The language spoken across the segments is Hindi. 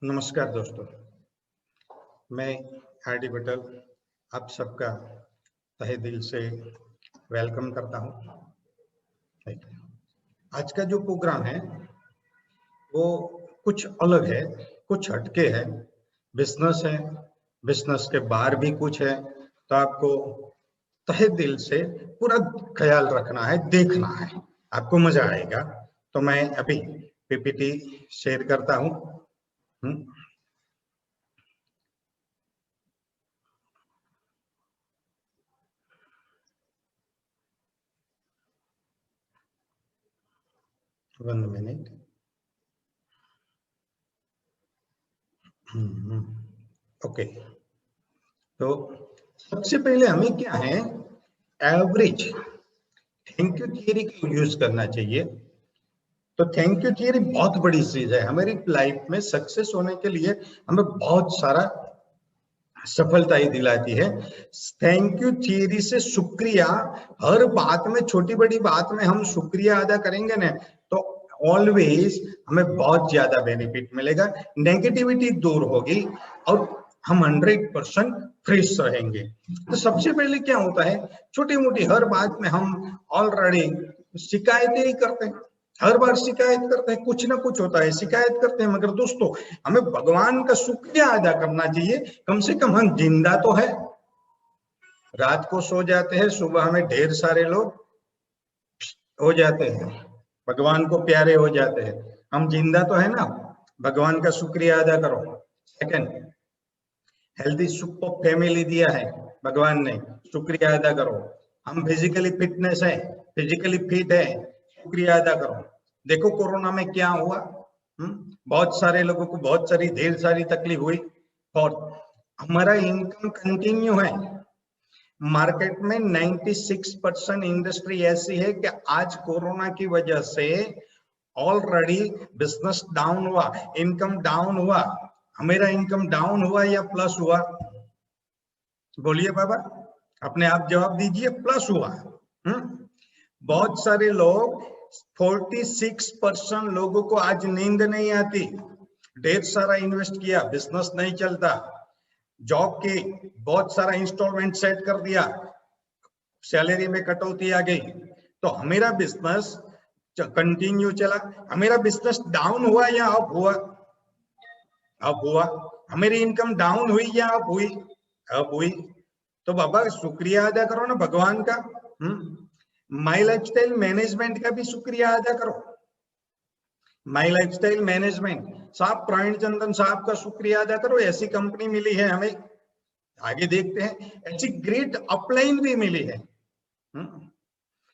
नमस्कार दोस्तों, मैं आर.डी. पटेल आप सबका तहे दिल से वेलकम करता हूँ। आज का जो प्रोग्राम है वो कुछ अलग है, कुछ हटके है, बिजनेस है, बिजनेस के बाहर भी कुछ है, तो आपको तहे दिल से पूरा ख्याल रखना है, देखना है, आपको मजा आएगा। तो मैं अभी पीपीटी शेयर करता हूँ। One minute. ओके, तो सबसे पहले हमें क्या है, एवरेज थैंक यू थियरी का यूज करना चाहिए। तो थैंक यू थियरी बहुत बड़ी चीज है हमारी लाइफ में। सक्सेस होने के लिए हमें बहुत सारा सफलता ही दिलाती है। थैंक यू थियरी से शुक्रिया, हर बात में, छोटी बड़ी बात में हम शुक्रिया अदा करेंगे ना, तो ऑलवेज हमें बहुत ज्यादा बेनिफिट मिलेगा, नेगेटिविटी दूर होगी और हम 100% फ्रेश रहेंगे। तो सबसे पहले क्या होता है, छोटी मोटी हर बात में हम ऑलरेडी शिकायतें ही करते हैं, हर बार शिकायत करते हैं, कुछ ना कुछ होता है, शिकायत करते हैं। मगर दोस्तों, हमें भगवान का शुक्रिया अदा करना चाहिए, कम से कम हम जिंदा तो है। रात को सो जाते हैं, सुबह में ढेर सारे लोग हो जाते हैं, भगवान को प्यारे हो जाते हैं, हम जिंदा तो है ना। भगवान का शुक्रिया अदा करो। सेकंड, हेल्दी सुपर फैमिली दिया है भगवान ने, शुक्रिया अदा करो। हम फिजिकली फिटनेस है, फिजिकली फिट है, शुक्रिया अदा करो। देखो कोरोना में क्या हुआ, बहुत सारे लोगों को बहुत सारी ढेर सारी तकलीफ हुई, और हमारा इनकम कंटिन्यू है। मार्केट में 96% इंडस्ट्री ऐसी है कि आज कोरोना की वजह से ऑलरेडी बिजनेस डाउन हुआ, इनकम डाउन हुआ। मेरा इनकम डाउन हुआ या प्लस हुआ? बोलिए बाबा, अपने आप जवाब दीजिए। प्लस हुआ। बहुत सारे लोग, 46% लोगों को आज नींद नहीं आती, ढेर सारा इन्वेस्ट किया, बिजनेस नहीं चलता, जॉब की बहुत सारा इंस्टॉलमेंट सेट कर दिया, सैलरी में कटौती आ गई, तो मेरा बिजनेस कंटिन्यू चला। मेरा बिजनेस डाउन हुआ या अप हुआ? अप हुआ। मेरी इनकम डाउन हुई या अप हुई? अप हुई। तो बाबा शुक्रिया अदा करो ना भगवान का। माई लाइफस्टाइल मैनेजमेंट का भी शुक्रिया अदा करो। माई लाइफस्टाइल मैनेजमेंट साहब, प्रवीण चंदन साहब का शुक्रिया अदा करो, ऐसी कंपनी मिली है हमें। आगे देखते हैं, ऐसी ग्रेट अपलाइन भी मिली है।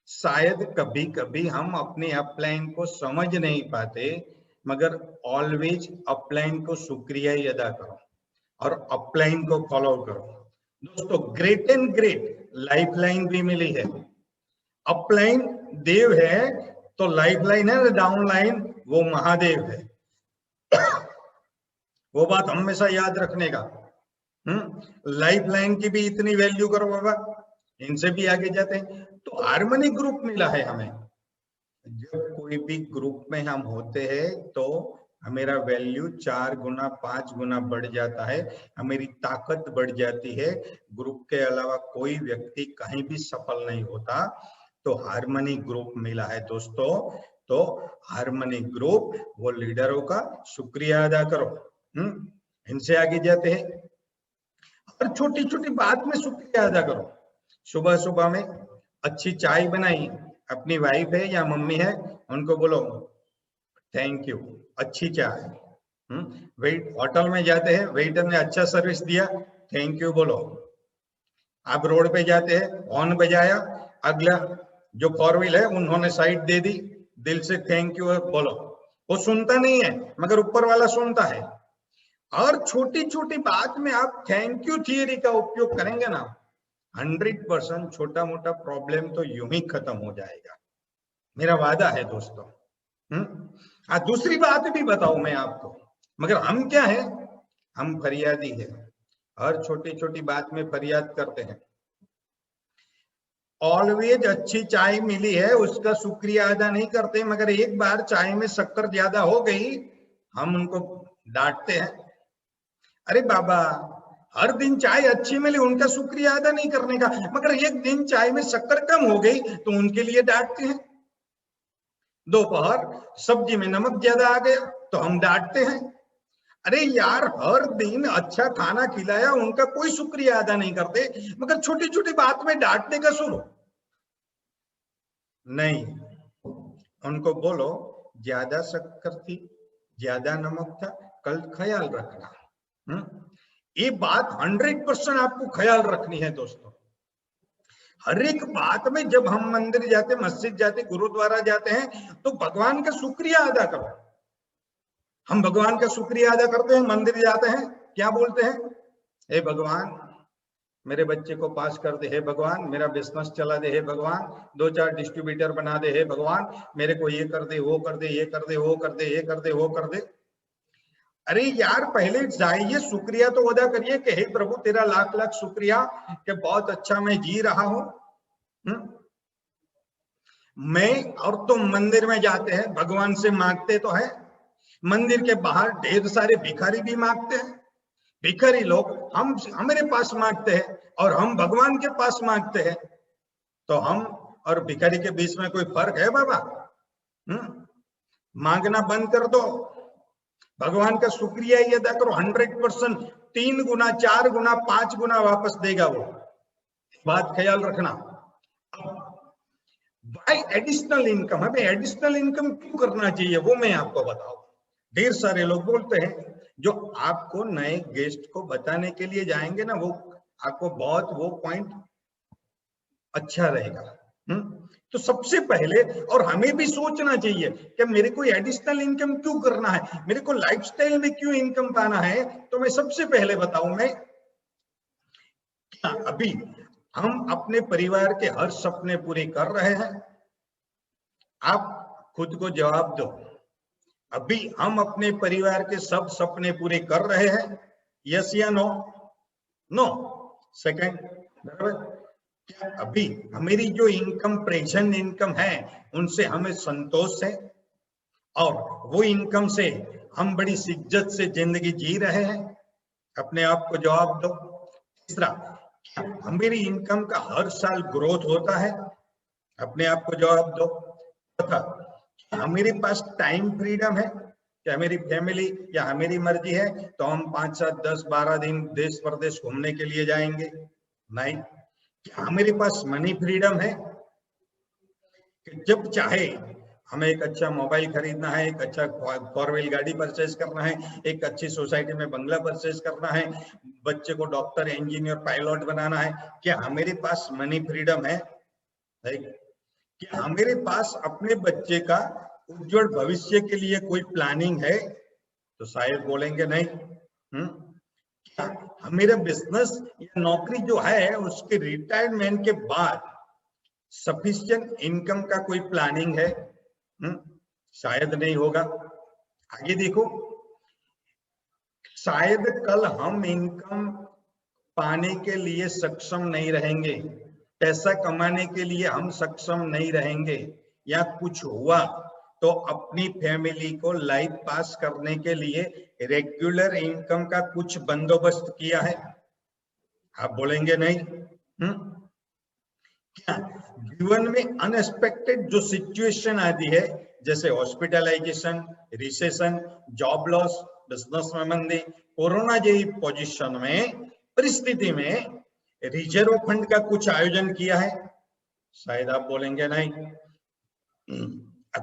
शायद कभी कभी हम अपने अपलाइन को समझ नहीं पाते, मगर ऑलवेज अपलाइन को शुक्रिया ही अदा करो और अपलाइन को फॉलो करो। दोस्तों, ग्रेट एंड ग्रेट लाइफलाइन भी मिली है। अपलाइन देव है तो लाइफलाइन है, डाउनलाइन वो महादेव है। वो बात हमेशा याद रखने का। लाइफलाइन की भी इतनी वैल्यू करो बाबा, इनसे भी आगे जाते हैं। तो हार्मनी ग्रुप मिला है हमें। जब कोई भी ग्रुप में हम होते हैं तो हमारा वैल्यू 4 गुना 5 गुना बढ़ जाता है, हमारी ताकत बढ़ जाती है। ग्रुप के अलावा कोई व्यक्ति कहीं भी सफल नहीं होता। तो हार्मनी ग्रुप मिला है दोस्तों। तो हार्मनी ग्रुप, वो लीडरों का शुक्रिया अदा करो। इनसे आगे जाते हैं, और छोटी छोटी बात में शुक्रिया अदा करो। सुबह सुबह में अच्छी चाय बनाई, अपनी वाइफ है या मम्मी है, उनको बोलो थैंक यू, अच्छी चाय। वेट होटल में जाते हैं, वेटर ने अच्छा सर्विस दिया, थैंक यू बोलो। आप रोड पे जाते हैं, हॉर्न बजाया, अगला जो फोर व्हील है उन्होंने साइड दे दी, दिल से थैंक यू बोलो। वो सुनता नहीं है मगर ऊपर वाला सुनता है। और छोटी छोटी बात में आप थैंक यू थियरी का उपयोग करेंगे ना, 100% छोटा मोटा प्रॉब्लम तो यूं ही खत्म हो जाएगा, मेरा वादा है दोस्तों। दूसरी बात भी बताऊं मैं आपको, मगर हम क्या है, हम फरियादी है, हर छोटी छोटी बात में फरियाद करते हैं। ऑलवेज अच्छी चाय मिली है उसका शुक्रिया अदा नहीं करते, मगर एक बार चाय में शक्कर ज्यादा हो गई, हम उनको डांटते हैं, अरे बाबा हर दिन चाय अच्छी मिली उनका शुक्रिया अदा नहीं करने का, मगर एक दिन चाय में शक्कर कम हो गई तो उनके लिए डांटते हैं। दोपहर सब्जी में नमक ज्यादा आ गया तो हम डांटते हैं। अरे यार हर दिन अच्छा खाना खिलाया उनका कोई शुक्रिया अदा नहीं करते, मगर छोटी छोटी बात में डांटने का शुरू। नहीं, उनको बोलो ज्यादा शक्कर थी, ज्यादा नमक था, कल ख्याल रखना। ये बात 100% आपको ख्याल रखनी है दोस्तों। हर एक बात में जब हम मंदिर जाते, मस्जिद जाते, गुरुद्वारा जाते हैं तो भगवान का शुक्रिया अदा करो। हम भगवान का शुक्रिया अदा करते हैं, मंदिर जाते हैं क्या बोलते हैं, हे भगवान मेरे बच्चे को पास कर दे, हे भगवान मेरा बिजनेस चला दे, हे भगवान 2-4 डिस्ट्रीब्यूटर बना दे, हे भगवान मेरे को ये कर दे, वो कर दे, ये कर दे, वो कर दे, ये कर दे, वो कर दे। अरे यार पहले जाइए शुक्रिया तो अदा करिए कि हे प्रभु तेरा लाख लाख शुक्रिया कि बहुत अच्छा मैं जी रहा हूं। मैं और तुम मंदिर में जाते हैं, भगवान से मांगते तो है, मंदिर के बाहर ढेर सारे भिखारी भी मांगते हैं। भिखारी लोग हम हमारे पास मांगते हैं और हम भगवान के पास मांगते हैं, तो हम और भिखारी के बीच में कोई फर्क है बाबा? मांगना बंद कर दो, भगवान का शुक्रिया ही अदा करो। 100% 3 गुना 4 गुना 5 गुना वापस देगा वो, बात ख्याल रखना। बाय एडिशनल इनकम, हमें एडिशनल इनकम क्यों करना चाहिए वो मैं आपको बताऊं। ढेर सारे लोग बोलते हैं, जो आपको नए गेस्ट को बताने के लिए जाएंगे ना, वो आपको बहुत वो पॉइंट अच्छा रहेगा। तो सबसे पहले, और हमें भी सोचना चाहिए कि मेरे को एडिशनल इनकम क्यों करना है, मेरे को लाइफस्टाइल में क्यों इनकम पाना है। तो मैं सबसे पहले बताऊं, मैं अभी हम अपने परिवार के हर सपने पूरे कर रहे हैं? आप खुद को जवाब दो, अभी हम अपने परिवार के सब सपने पूरे कर रहे हैं? यस या नो? नो। सेकंड, क्या अभी हमारी जो इनकम, प्रेजेंट इनकम है, उनसे हमें संतोष है और वो इनकम से हम बड़ी इज्जत से जिंदगी जी रहे हैं? अपने आप को जवाब दो। तीसरा, क्या हमारी इनकम का हर साल ग्रोथ होता है? अपने आप को जवाब दो। चौथा, हमारे पास टाइम फ्रीडम है, क्या मेरी फैमिली या हमारी मर्जी है तो हम 5, 7, 10, 12 दिन देश प्रदेश घूमने के लिए जाएंगे? नहीं। क्या हमारे पास मनी फ्रीडम है कि जब चाहे हमें एक अच्छा मोबाइल खरीदना है, एक अच्छा 4 व्हील गाड़ी परचेज करना है, एक अच्छी सोसाइटी में बंगला परचेज करना है, बच्चे को डॉक्टर, इंजीनियर, पायलट बनाना है? क्या हमारे पास मनी फ्रीडम है? क्या हमारे पास अपने बच्चे का उज्जवल भविष्य के लिए कोई प्लानिंग है? तो शायद बोलेंगे नहीं। क्या हमारा बिजनेस या नौकरी जो है उसके रिटायरमेंट के बाद सफिशिएंट इनकम का कोई प्लानिंग है? शायद नहीं होगा। आगे देखो, शायद कल हम इनकम पाने के लिए सक्षम नहीं रहेंगे, पैसा कमाने के लिए हम सक्षम नहीं रहेंगे, या कुछ हुआ तो अपनी फैमिली को लाइफ पास करने के लिए रेगुलर इनकम का कुछ बंदोबस्त किया है? आप बोलेंगे नहीं। क्या जीवन में अनएक्सपेक्टेड जो सिचुएशन आती है, जैसे hospitalisation, recession, job loss, business में मंदी, कोरोना जैसी पोजीशन में, परिस्थिति में रिजर्व फंड का कुछ आयोजन किया है? शायद आप बोलेंगे नहीं।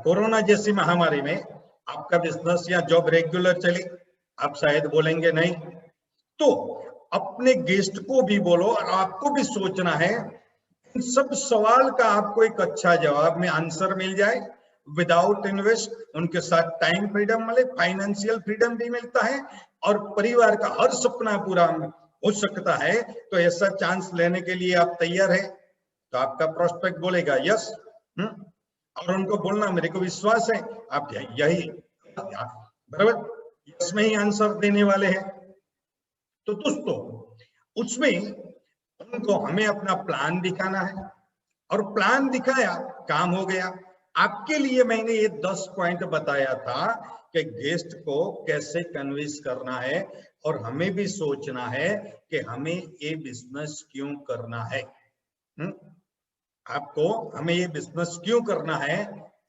कोरोना जैसी महामारी में आपका बिजनेस या जॉब रेगुलर चली? आप शायद बोलेंगे नहीं। तो अपने गेस्ट को भी बोलो और आपको भी सोचना है, इन सब सवाल का आपको एक अच्छा जवाब में आंसर मिल जाए, विदाउट इन्वेस्ट उनके साथ टाइम फ्रीडम मिले, फाइनेंशियल फ्रीडम भी मिलता है और परिवार का हर सपना पूरा हो सकता है। तो ऐसा चांस लेने के लिए आप तैयार है? तो आपका प्रोस्पेक्ट बोलेगा यस, और उनको बोलना मेरे को विश्वास है आप यही बराबर यस में ही आंसर देने वाले हैं। तो दोस्तों उसमें उनको हमें अपना प्लान दिखाना है, और प्लान दिखाया, काम हो गया। आपके लिए मैंने ये 10 पॉइंट बताया था कि गेस्ट को कैसे कन्विंस करना है और हमें भी सोचना है कि हमें ये बिजनेस क्यों करना है। आपको हमें ये बिजनेस क्यों करना है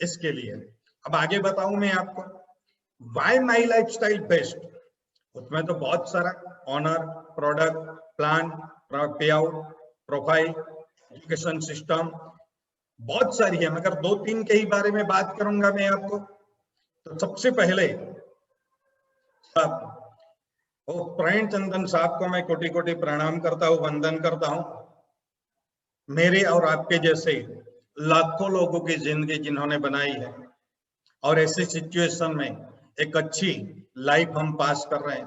इसके लिए। अब आगे बताऊं मैं आपको, व्हाई माई लाइफस्टाइल बेस्ट। उसमें तो बहुत सारा ऑनर, प्रोडक्ट, प्लान, पे आउट, प्रोफाइल, एजुकेशन सिस्टम, बहुत सारी है, मगर दो तीन के ही बारे में बात करूंगा मैं आपको। तो सबसे पहले प्रवीण चंदन साहब को मैं कोटि कोटि प्रणाम करता हूं, वंदन करता हूं। मेरे और आपके जैसे लाखों लोगों की जिंदगी जिन्होंने बनाई है और ऐसी सिचुएशन में एक अच्छी लाइफ हम पास कर रहे हैं,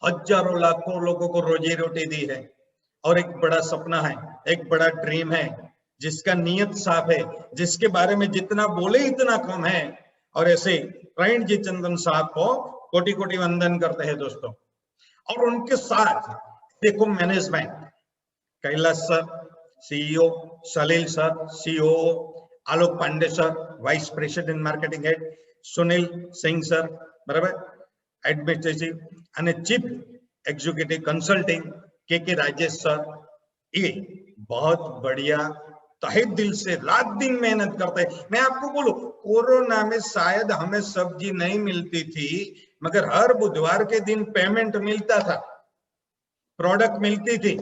हजारों लाखों लोगों को रोजी रोटी दी है और एक बड़ा सपना है, एक बड़ा ड्रीम है, जिसका नियत साफ है, जिसके बारे में जितना बोले इतना कम है। और ऐसे प्रवीण जी चंदन साहब को कोटि कोटि वंदन करते हैं दोस्तों। और उनके साथ देखो management, Kailash sir CEO, Salil sir CO, Alok Pandey sir vice president marketing head, Sunil Singh sir बराबर एडमिनिस्ट्रेटिव અને चीफ एग्जीक्यूटिव कंसल्टिंग के राजेश सर, ये बहुत बढ़िया तहे दिल से रात दिन मेहनत करते हैं। मैं आपको बोलूं, कोरोना में शायद हमें सब्जी नहीं मिलती थी, मगर हर बुधवार के दिन पेमेंट मिलता था, प्रोडक्ट मिलती थी,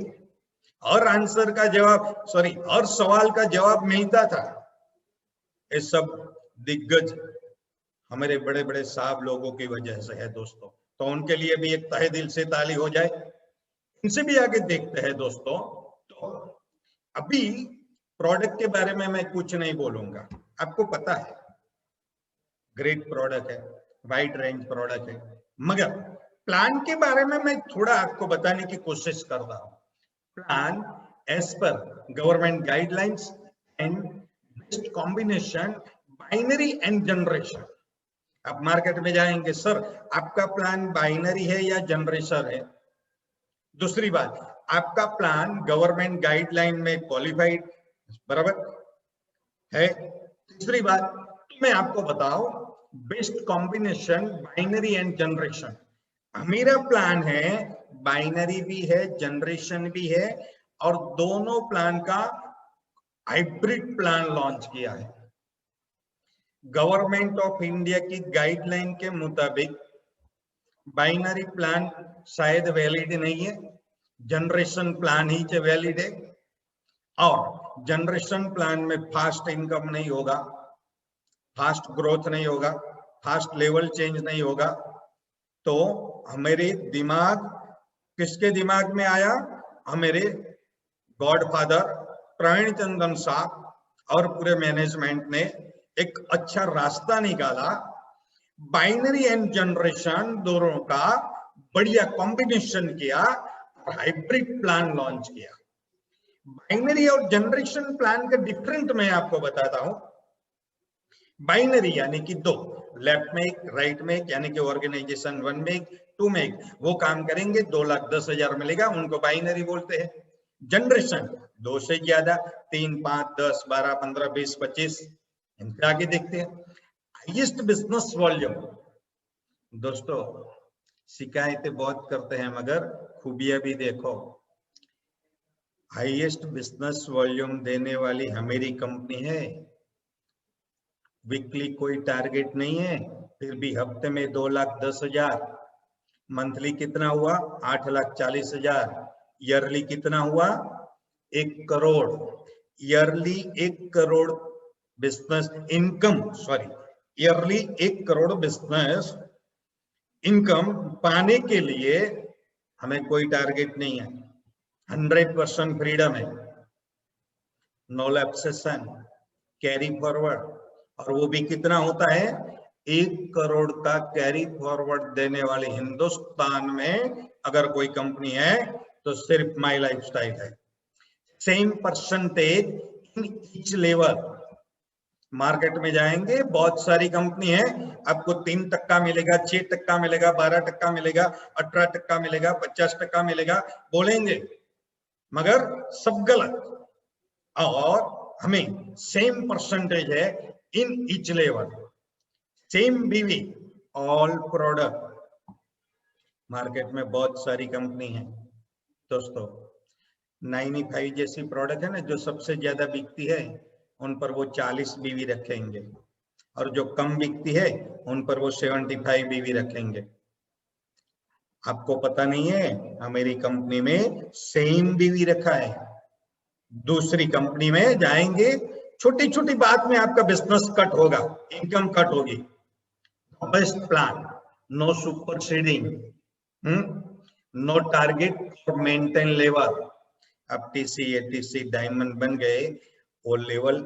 हर आंसर का जवाब, सॉरी हर सवाल का जवाब मिलता था। ये सब दिग्गज हमारे बड़े बड़े साहब लोगों की वजह से है दोस्तों। तो उनके लिए भी एक तहे दिल से ताली हो जाए। इनसे भी आगे देखते हैं दोस्तों। तो अभी प्रोडक्ट के बारे में मैं कुछ नहीं बोलूंगा, आपको पता है ग्रेट प्रोडक्ट है, वाइड रेंज प्रोडक्ट है, मगर प्लान के बारे में मैं थोड़ा आपको बताने की कोशिश कर रहा हूं। Plan as per government guidelines and best combination binary and generation. आप मार्केट में जाएंगे, सर आपका प्लान बाइनरी है या जनरेशन है। दूसरी बात, आपका प्लान गवर्नमेंट गाइडलाइन में क्वालिफाइड बराबर है। तीसरी बात, तो मैं आपको बताऊं best combination binary and generation. मेरा प्लान है बाइनरी भी है, जनरेशन भी है, और दोनों प्लान का हाइब्रिड प्लान लॉन्च किया है। गवर्नमेंट ऑफ इंडिया की गाइडलाइन के मुताबिक बाइनरी प्लान शायद वैलिड नहीं है, जनरेशन प्लान ही से वैलिड है। और जनरेशन प्लान में फास्ट इनकम नहीं होगा, फास्ट ग्रोथ नहीं होगा, फास्ट लेवल चेंज नहीं होगा। तो हमारे दिमाग, किसके दिमाग में आया, हमारे गॉडफादर प्रवीण चंदन साहब और पूरे मैनेजमेंट ने एक अच्छा रास्ता निकाला, बाइनरी एंड जनरेशन दोनों का बढ़िया कॉम्बिनेशन किया, हाइब्रिड प्लान लॉन्च किया। बाइनरी और जनरेशन प्लान का डिफरेंट मैं आपको बताता हूं। बाइनरी यानी कि दो, लेफ्ट में एक, राइट में एक, यानी कि ऑर्गेनाइजेशन 1 में एक, 2 में एक, वो काम करेंगे 2,10,000 मिलेगा, उनको बाइनरी बोलते हैं। जनरेशन 2 से ज्यादा, 3, 5, 10, 12, 15, 20, 25, इनसे आगे देखते हैं। हाईएस्ट बिजनेस वॉल्यूम, दोस्तों शिकायतें बहुत करते हैं मगर खूबियां भी देखो। हाईएस्ट बिजनेस वॉल्यूम देने वाली हमारी कंपनी है। वीकली कोई टारगेट नहीं है, फिर भी हफ्ते में 2,10,000, मंथली कितना हुआ 8,40,000, ईयरली कितना हुआ 1 crore, yearly 1 crore business income, sorry yearly 1 crore business income पाने के लिए हमें कोई टारगेट नहीं है, 100% फ्रीडम है, नो ऑब्सेशन, कैरी फॉरवर्ड। और वो भी कितना होता है, 1 करोड़ का कैरी फॉरवर्ड देने वाले हिंदुस्तान में अगर कोई कंपनी है तो सिर्फ माई लाइफस्टाइल है। Same percentage in each level. Market में जाएंगे, बहुत सारी कंपनी है, आपको 3% मिलेगा, 6% मिलेगा, 12% मिलेगा, 18% मिलेगा, 50% मिलेगा बोलेंगे, मगर सब गलत। और हमें सेम परसेंटेज है इन ईच लेवल, सेम बीवी ऑल प्रोडक्ट, मार्केट में बहुत सारी कंपनी है दोस्तों, 95 जैसी प्रोडक्ट है ना जो सबसे ज्यादा बिकती है, उन पर वो 40 बीवी रखेंगे, और जो कम बिकती है उन पर वो 75 बीवी रखेंगे। आपको पता नहीं है, हमारी कंपनी में सेम बीवी रखा है। दूसरी कंपनी में जाएंगे, छोटी छोटी बात में आपका बिजनेस कट होगा, इनकम कट होगी। Best plan, no super seeding, no target for maintain level. अब टीसी एटीसी डायमंड बन गए, वो लेवल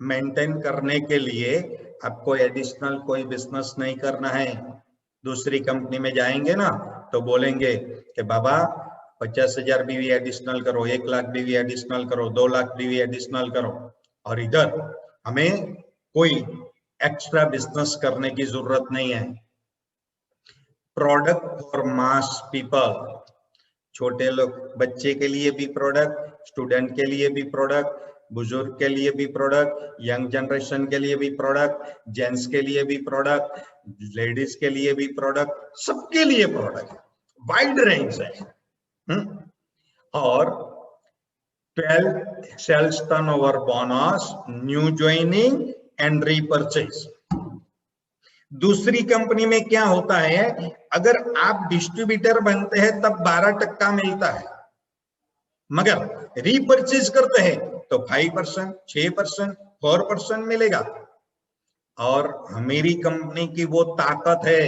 मेंटेन करने के लिए आपको एडिशनल कोई बिजनेस नहीं करना है। दूसरी कंपनी में जाएंगे ना तो बोलेंगे कि बाबा 50,000 बीवी एडिशनल करो, 1 लाख बीवी एडिशनल करो, 2 लाख बीवी एडिशनल करो, और इधर हमें कोई एक्स्ट्रा बिजनेस करने की जरूरत नहीं है। प्रोडक्ट फॉर मास पीपल, छोटे लोग, बच्चे के लिए भी प्रोडक्ट, स्टूडेंट के लिए भी प्रोडक्ट, बुजुर्ग के लिए भी प्रोडक्ट, यंग जनरेशन के लिए भी प्रोडक्ट, जेंट्स के लिए भी प्रोडक्ट, लेडीज के लिए भी प्रोडक्ट, सबके लिए प्रोडक्ट, वाइड रेंज है। और 12 sales turnover bonus, new joining and repurchase. दूसरी कंपनी में क्या होता है, अगर आप डिस्ट्रीब्यूटर बनते हैं तब 12% मिलता है, मगर रीपर्चेज करते हैं तो 5%, 6%, 4% मिलेगा। और हमारी कंपनी की वो ताकत है,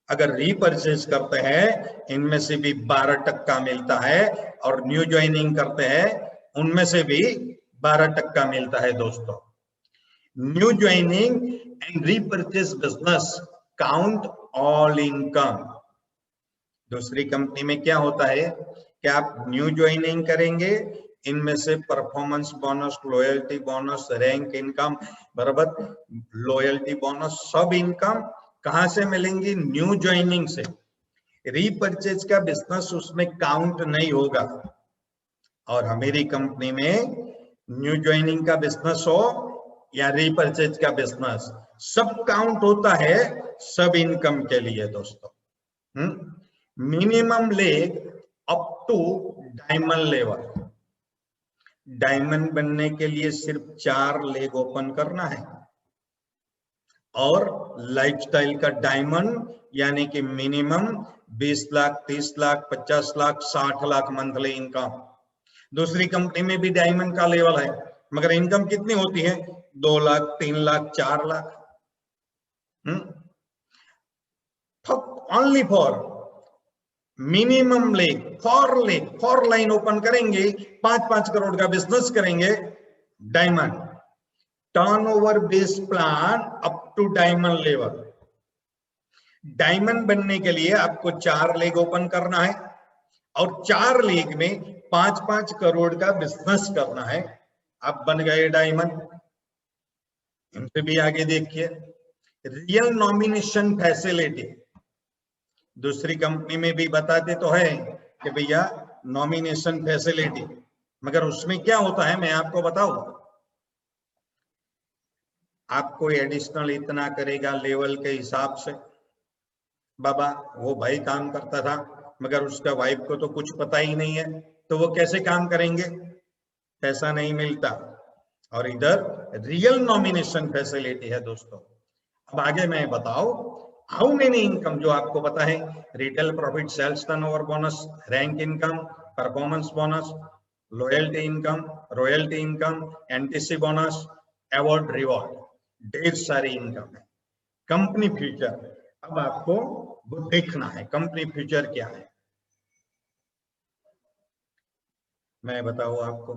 अगर रीपर्चेज करते हैं इनमें से भी 12% मिलता है, और न्यू ज्वाइनिंग करते हैं उनमें से भी 12% मिलता है दोस्तों। New joining and repurchase business count all income. दूसरी कंपनी में क्या होता है कि आप न्यू ज्वाइनिंग करेंगे, इनमें से performance bonus, loyalty bonus, rank income, बराबर, लॉयल्टी बोनस, सब इनकम कहां से मिलेंगी? न्यू ज्वाइनिंग से। रीपर्चेज का बिजनेस उसमें काउंट नहीं होगा। और हमारी कंपनी में न्यू ज्वाइनिंग का बिजनेस हो या रीपर्चेज का बिजनेस, सब काउंट होता है, सब इनकम के लिए दोस्तों। Minimum leg up to diamond level. Diamond बनने के लिए सिर्फ 4 लेग ओपन करना है, और लाइफस्टाइल का डायमंड यानी कि minimum 20 lakh, 30 lakh, 50 lakh, 60 lakh monthly income. दूसरी कंपनी में भी डायमंड का लेवल है, मगर इनकम कितनी होती है? 2 lakh, 3 lakh, 4 lakh. Only for minimum leg, 4 line open करेंगे, 5-5 करोड़ का बिजनेस करेंगे, diamond. Turnover based plan up to diamond level. Diamond बनने के लिए आपको 4 लेग ओपन करना है, और 4 लेग में 5-5 करोड़ का बिजनेस करना है। आप बन गए डायमंड। इनसे भी आगे देखिए, रियल नॉमिनेशन फैसिलिटी। दूसरी कंपनी में भी बताते तो है कि भैया नॉमिनेशन फैसिलिटी, मगर उसमें क्या होता है मैं आपको बताऊं, आपको एडिशनल इतना करेगा लेवल के हिसाब से। बाबा वो भाई काम करता था, मगर उसका वाइफ को तो कुछ पता ही नहीं है, तो वो कैसे काम करेंगे? पैसा नहीं मिलता। और इधर रियल नॉमिनेशन फैसिलिटी है दोस्तों। अब आगे मैं बताओ हाउ मेनी इनकम, जो आपको पता है, retail profit, sales turnover bonus, rank income, performance bonus, loyalty income, royalty income, NTC bonus, award reward, ढेर सारी इनकम है। कंपनी फ्यूचर, अब आपको वो देखना है कंपनी फ्यूचर क्या है। मैं बताऊं आपको,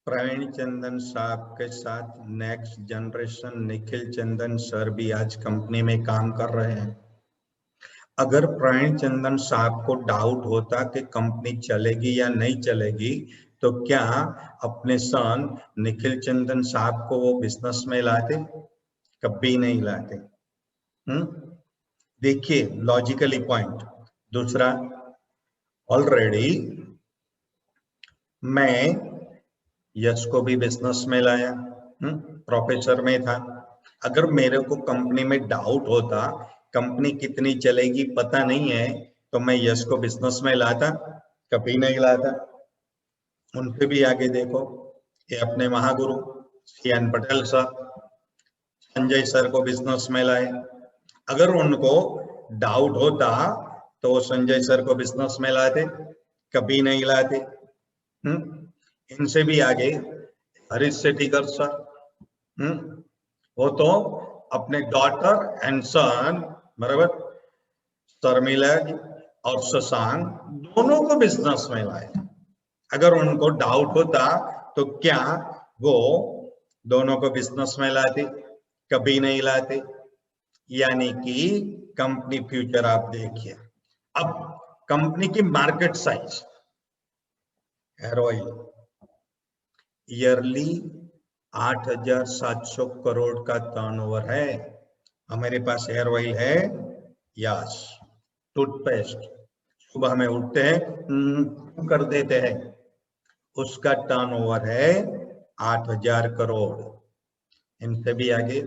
प्रवीण चंदन साहब के साथ नेक्स्ट जनरेशन निखिल चंदन सर भी आज कंपनी में काम कर रहे हैं। अगर प्रवीण चंदन साहब को डाउट होता कि कंपनी चलेगी या नहीं चलेगी, तो क्या अपने सन निखिल चंदन साहब को वो बिजनेस में लाते? कभी नहीं लाते। देखिए लॉजिकली पॉइंट। दूसरा, ऑलरेडी मैं यश को भी बिजनेस में लाया, प्रोफेसर में था, अगर मेरे को कंपनी में डाउट होता, कंपनी कितनी चलेगी पता नहीं है, तो मैं यश को बिजनेस में लाता? कभी नहीं लाता। उनसे भी आगे देखो, ये अपने Mahaguru CN Patel sir, Sanjay sir को बिजनेस में लाए। अगर उनको डाउट होता तो वो संजय सर को बिजनेस में लाते? कभी नहीं लाते। इनसे भी आगे हरीश सेठीकर सर, वो तो अपने डॉटर एंड सन, बराबर, शर्मिला जी और शशांक दोनों को बिजनेस में लाए। अगर उनको डाउट होता तो क्या वो दोनों को बिजनेस में लाते? कभी नहीं लाते। यानी कि कंपनी फ्यूचर आप देखिए। अब कंपनी की market size, hair oil yearly 8,700 crore का टर्नओवर है। हमारे पास हेयर ऑयल है यस, टूथपेस्ट, सुबह में उठते हैं कर देते हैं, उसका टर्नओवर है 8,000 करोड़। इनसे भी आगे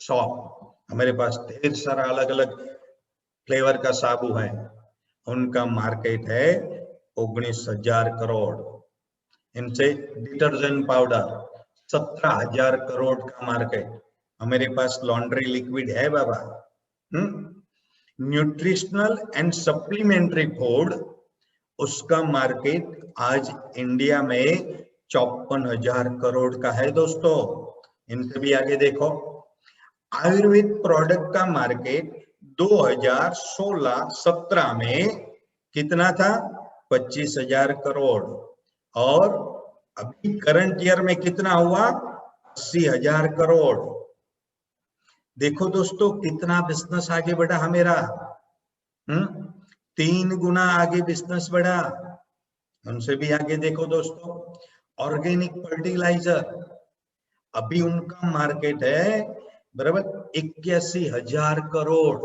शॉप, हमारे पास ढेर सारा अलग अलग फ्लेवर का साबु है, उनका मार्केट है 19,000 करोड़। इनसे डिटर्जेंट पाउडर 17,000 करोड़ का मार्केट। हमारे पास लॉन्ड्री लिक्विड है बाबा। न्यूट्रिशनल एंड सप्लीमेंट्री फूड, उसका मार्केट आज इंडिया में 54,000 करोड़ का है दोस्तों। इनसे भी आगे देखो, आयुर्वेद प्रोडक्ट का मार्केट 2016-17 में कितना था? 25,000 करोड़। और अभी करंट ईयर में कितना हुआ? 80,000 करोड़। देखो दोस्तों कितना बिजनेस आगे बढ़ा हमेरा। 3 गुना आगे बिजनेस बढ़ा। उनसे भी आगे देखो दोस्तों, ऑर्गेनिक फर्टिलाइजर, अभी उनका मार्केट है बराबर 81,000 करोड़।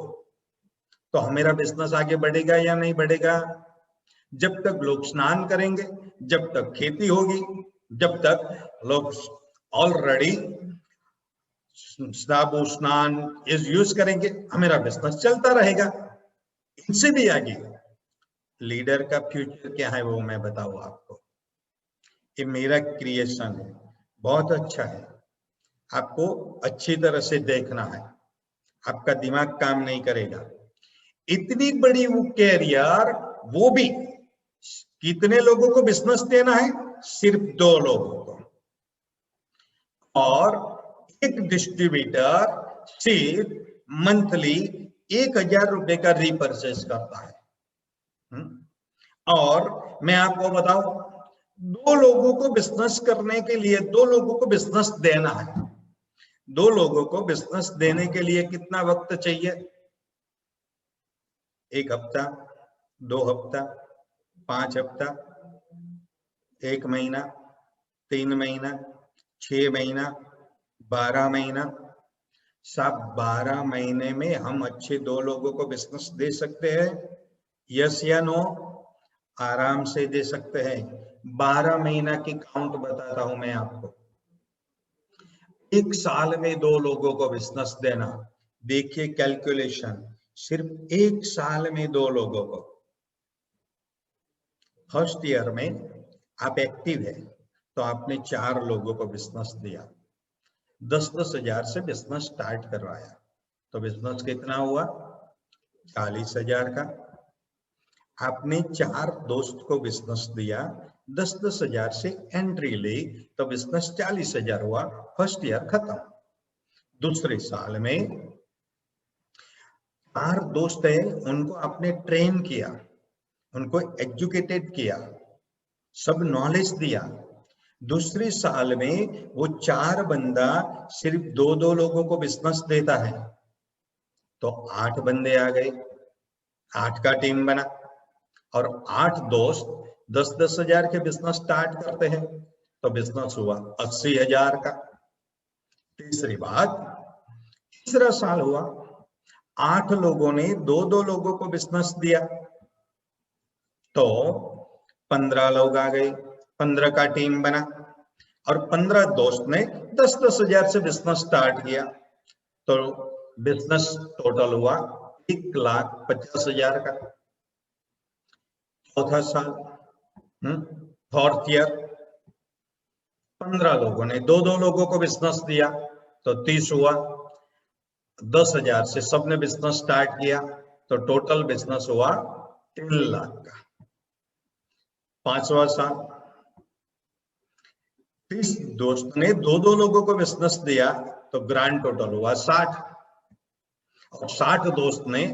तो हमारा बिजनेस आगे बढ़ेगा या नहीं बढ़ेगा? जब तक लोग स्नान करेंगे, जब तक खेती होगी, जब तक लोग ऑलरेडी साबु स्नान यूज करेंगे, हमारा बिजनेस चलता रहेगा। इनसे भी आगे लीडर का फ्यूचर क्या है वो मैं बताऊं आपको। ये मेरा क्रिएशन है, बहुत अच्छा है, आपको अच्छी तरह से देखना है, आपका दिमाग काम नहीं करेगा। इतनी बड़ी वो कैरियर, वो भी कितने लोगों को बिजनेस देना है? सिर्फ 2 लोगों को। और एक डिस्ट्रीब्यूटर सिर्फ मंथली 1,000 रुपए का रीपरचेस करता है। और मैं आपको बताऊं, 2 लोगों को बिजनेस करने के लिए 2 लोगों को बिजनेस देना है। 2 लोगों को बिजनेस देने के लिए कितना वक्त चाहिए? 1 हफ्ता, 2 हफ्ता, 5 हफ्ता, 1 महीना, 3 महीना, 6 महीना, 12 महीना। साहब 12 महीने में हम अच्छे 2 लोगों को बिजनेस दे सकते हैं? यस या नो? आराम से दे सकते हैं। 12 महीना की काउंट बताता हूं मैं आपको। 1 साल में 2 लोगों को बिजनेस देना, देखिए कैलकुलेशन, सिर्फ 1 साल में 2 लोगों को। फर्स्ट ईयर में आप एक्टिव है तो आपने 4 लोगों को बिजनेस दिया, 10-10 हजार से बिजनेस स्टार्ट करवाया, तो बिजनेस कितना हुआ? 40,000 का। आपने 4 दोस्त को बिजनेस दिया, 10-10 हजार से एंट्री ली, तो बिजनेस 40,000 हुआ। फर्स्ट ईयर खत्म। दूसरे साल में 4 दोस्त है, उनको आपने ट्रेन किया, उनको एजुकेटेड किया, सब नॉलेज दिया। दूसरे साल में वो 4 बंदा सिर्फ 2-2 लोगों को बिजनेस देता है, तो 8 बंदे आ गए, 8 का टीम बना, और 8 दोस्त 10-10 हजार के बिजनेस स्टार्ट करते हैं, तो बिजनेस हुआ 80,000 का। तीसरी बात, तीसरा साल हुआ, 8 लोगों ने 2-2 लोगों को बिजनेस दिया, तो 15 लोग आ गए, 15 का टीम बना, और 15 दोस्त ने 10-10 हजार से बिजनेस स्टार्ट किया, तो बिजनेस टोटल हुआ 1,50,000 का। चौथा साल, फोर्थ ईयर, 15 लोगों ने दो लोगों को बिजनेस दिया तो 30 हुआ। 10,000 से सबने बिजनेस स्टार्ट किया तो टोटल बिजनेस हुआ 3 लाख का। 5वां साल, 30 दोस्त ने दो लोगों को बिजनेस दिया तो ग्रांड टोटल हुआ 60। और 60 दोस्त ने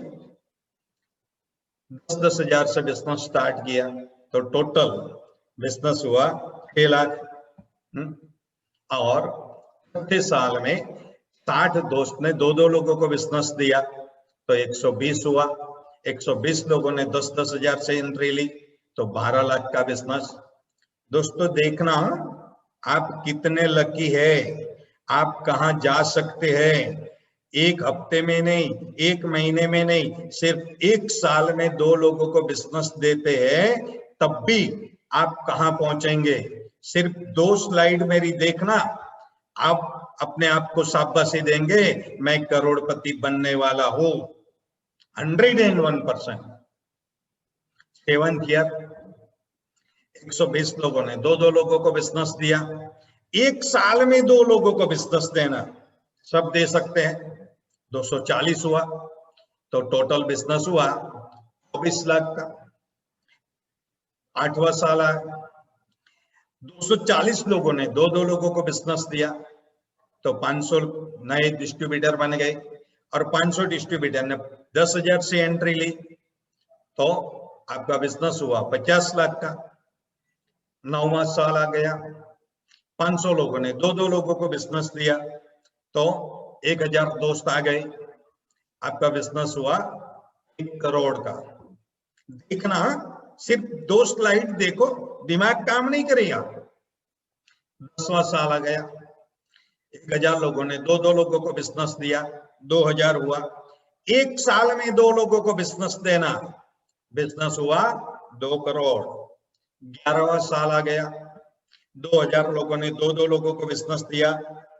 10,000 से बिजनेस स्टार्ट किया तो टोटल बिजनेस हुआ 6 लाख। और चौथे साल में 60 दोस्त ने दो लोगों को बिजनेस दिया तो 120 हुआ। 120 लोगों ने 10,000 से एंट्री ली तो 12 लाख का बिजनेस। दोस्तों देखना आप कितने लकी है, आप कहां जा सकते हैं। एक हफ्ते में नहीं, एक महीने में नहीं, सिर्फ एक साल में 2 लोगों को बिजनेस देते हैं तब भी आप कहां पहुंचेंगे। सिर्फ 2 स्लाइड मेरी देखना, आप अपने आप को शाबाशी देंगे, मैं करोड़पति बनने वाला हूं 101%। 7th ईयर, 120 लोगों ने दो लोगों को बिजनेस दिया। एक साल में 2 लोगों को बिजनेस देना, सब दे सकते हैं। 240 हुआ तो टोटल बिजनेस हुआ 24 लाख का। 8वां साल आया, 240 लोगों ने दो लोगों को बिजनेस दिया तो 500 नए डिस्ट्रीब्यूटर बन गए और 500 डिस्ट्रीब्यूटर ने 10,000 से एंट्री ली तो आपका बिजनेस हुआ 50 लाख का। 9वां साल आ गया, 500 लोगों ने दो लोगों को बिजनेस दिया तो 1,000 दोस्त आ गए, आपका बिजनेस हुआ 1 करोड़ का। देखना सिर्फ 2 स्लाइड देखो, दिमाग काम नहीं करेगा। 10वां साल आ गया, 1,000 लोगों ने दो लोगों को बिजनेस दिया, 2,000 हुआ। एक साल में 2 लोगों को बिजनेस देना, बिजनेस हुआ 2 करोड़। 11वां साल आ गया, 2,000 लोगों ने दो लोगों को बिजनेस दिया,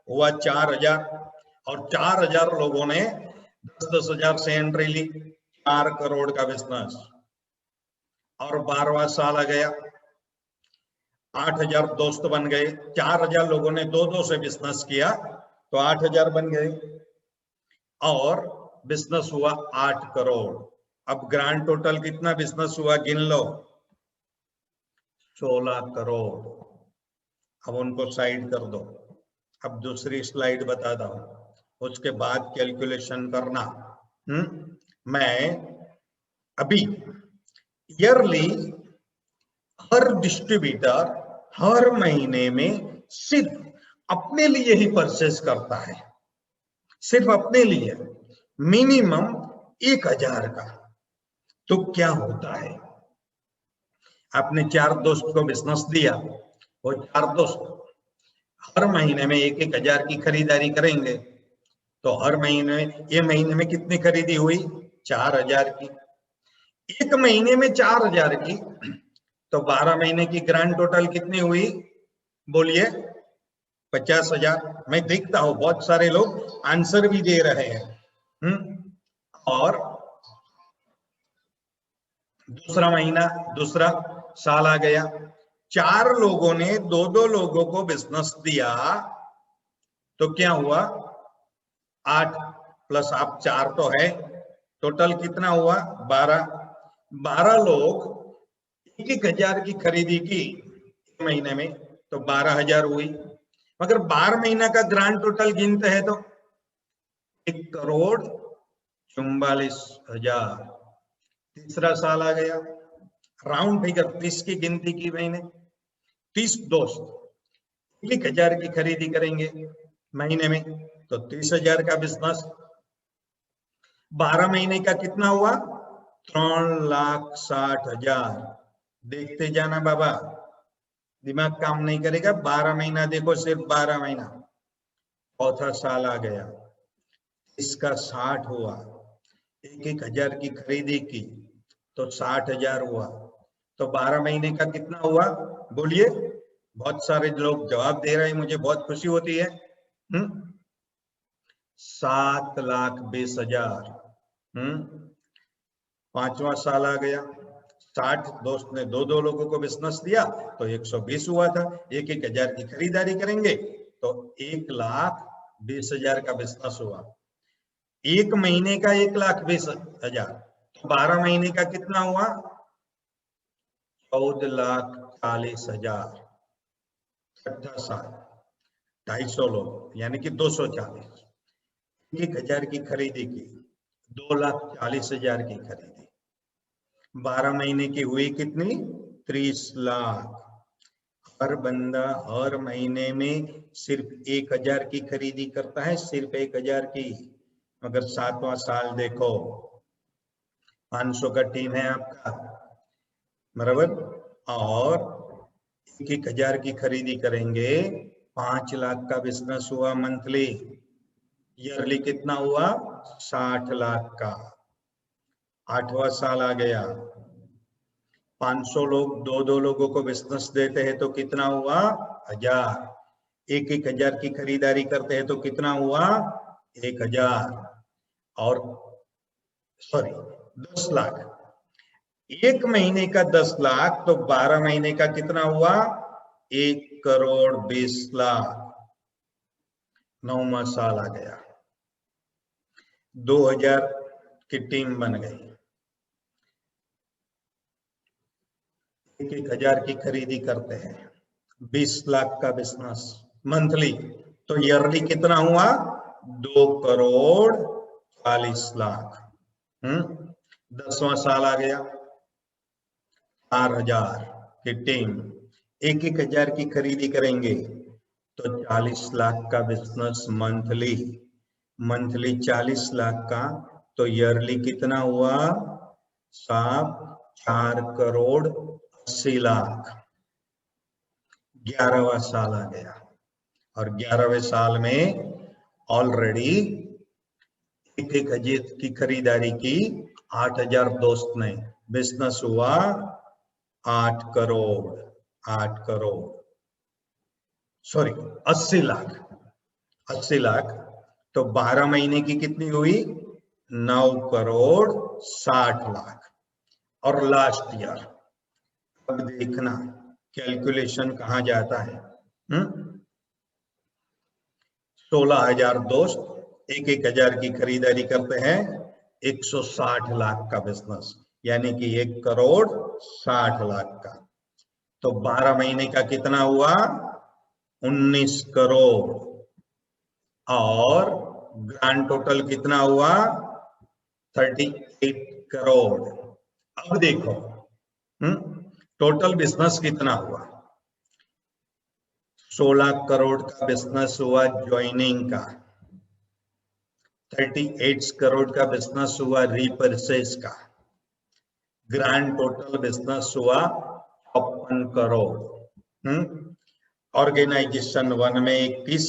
हुआ 4,000। और 4,000 लोगों ने 10,000 से एंट्री ली, 4 करोड़ का बिजनेस। और 12वां साल आ गया, 8,000 दोस्त बन गए। 4,000 लोगों ने दो से बिजनेस किया तो 8,000 बन गए और बिजनेस हुआ 8 करोड़। अब ग्रांड टोटल कितना बिजनेस हुआ गिन लो, 16 करोड़। अब उनको साइड कर दो। अब दूसरी स्लाइड बताता हूं, उसके बाद कैलकुलेशन करना। मैं अभी ईयरली हर डिस्ट्रीब्यूटर हर महीने में सिर्फ अपने लिए ही परचेस करता है, सिर्फ अपने लिए मिनिमम 1,000 का। तो क्या होता है, आपने 4 दोस्त को बिजनेस दिया, वो 4 दोस्त हर महीने में 1,000 की खरीदारी करेंगे तो हर महीने, ये महीने में कितनी खरीदी हुई, 4,000 की। एक महीने में 4,000 की तो 12 महीने की ग्रांड टोटल कितनी हुई, बोलिए 50,000। मैं देखता हूं बहुत सारे लोग आंसर भी दे रहे हैं। और दूसरा महीना, दूसरा साल आ गया, 4 लोगों ने दो लोगों को बिजनेस दिया तो क्या हुआ, 8 प्लस आप 4 तो है, टोटल कितना हुआ 12। 12 लोग 1,000 की खरीदी की महीने में तो 12,000 हुई। मगर 12 महीना का ग्रांड टोटल गिनते हैं तो 1,44,000। तीसरा साल आ गया, राउंड फिगर 30 की गिनती की मैंने, 30 दोस्त 1,000 की खरीदी करेंगे महीने में तो 30,000 का बिजनेस। 12 महीने का कितना हुआ, 3,60,000। देखते जाना बाबा, दिमाग काम नहीं करेगा। 12 महीना देखो, सिर्फ 12 महीना। चौथा साल आ गया, इसका 60 हुआ, 1,000 की खरीदी की तो 60,000 हुआ। तो 12 महीने का कितना हुआ, बोलिए। बहुत सारे लोग जवाब दे रहे हैं, मुझे बहुत खुशी होती है। 7,20,000। 5वां साल आ गया, 60 दोस्त ने दो दो लोगों को बिजनेस दिया तो 120 हुआ था। 1,000 की खरीदारी करेंगे तो 1,20,000 का बिजनेस हुआ। एक महीने का 1,20,000 तो 12 महीने का कितना हुआ? 14,40,000। 6 साल 250 लोग यानी कि 240। 1,000 की खरीदी की, 2,40,000 की खरीदी, 12 महीने की हुई कितनी? 30 लाख। हर बंदा हर महीने में सिर्फ 1,000 की खरीदी करता है, सिर्फ 1,000 की। मगर 7वां साल देखो, 500 का टीम है आपका, बराबर, और 1,000 की खरीदी करेंगे, 5 लाख का बिजनेस हुआ मंथली। ईयरली कितना हुआ? 60 लाख का। 8वां साल आ गया, 500 लोग दो दो लोगों को बिजनेस देते हैं तो कितना हुआ? 1,000। 1,000 की खरीदारी करते हैं तो कितना हुआ? 1,000। और सॉरी 10 लाख। एक महीने का 10 लाख तो 12 महीने का कितना हुआ? 1,20,00,000। 9वां साल आ गया, 2,000 की टीम बन गई, 1,000 की खरीदी करते हैं, 20 लाख का बिजनेस मंथली, तो ईयरली कितना हुआ? 2,40,00,000। 10वां साल आ गया, 4,000 की टीम, 1,000 की खरीदी करेंगे तो 40 लाख का बिजनेस मंथली। मंथली 40 लाख का तो ईयरली कितना हुआ? साहब 4,80,00,000। 11वां साल आ गया और 11वें साल में ऑलरेडी 1,000 की खरीदारी की, 8,000 दोस्त ने, बिजनेस हुआ 8 करोड़। 8 करोड़ सॉरी 80 लाख। 80 लाख तो 12 महीने की कितनी हुई? 9,60,00,000। और लास्ट ईयर, अब देखना कैलकुलेशन कहां जाता है। 16,000 दोस्त 1,000 की खरीदारी करते हैं, 160 लाख का बिजनेस, यानी कि 1,60,00,000 का। तो 12 महीने का कितना हुआ? 19 करोड़। और ग्रांड टोटल कितना हुआ? 38 करोड़। अब देखो टोटल बिजनेस कितना हुआ? 16 करोड़ का बिजनेस हुआ ज्वाइनिंग का, 38 करोड़ का बिजनेस हुआ रीपरचेज का, ग्रांड टोटल बिजनेस हुआ 56 करोड़। ऑर्गेनाइजेशन 1 में 21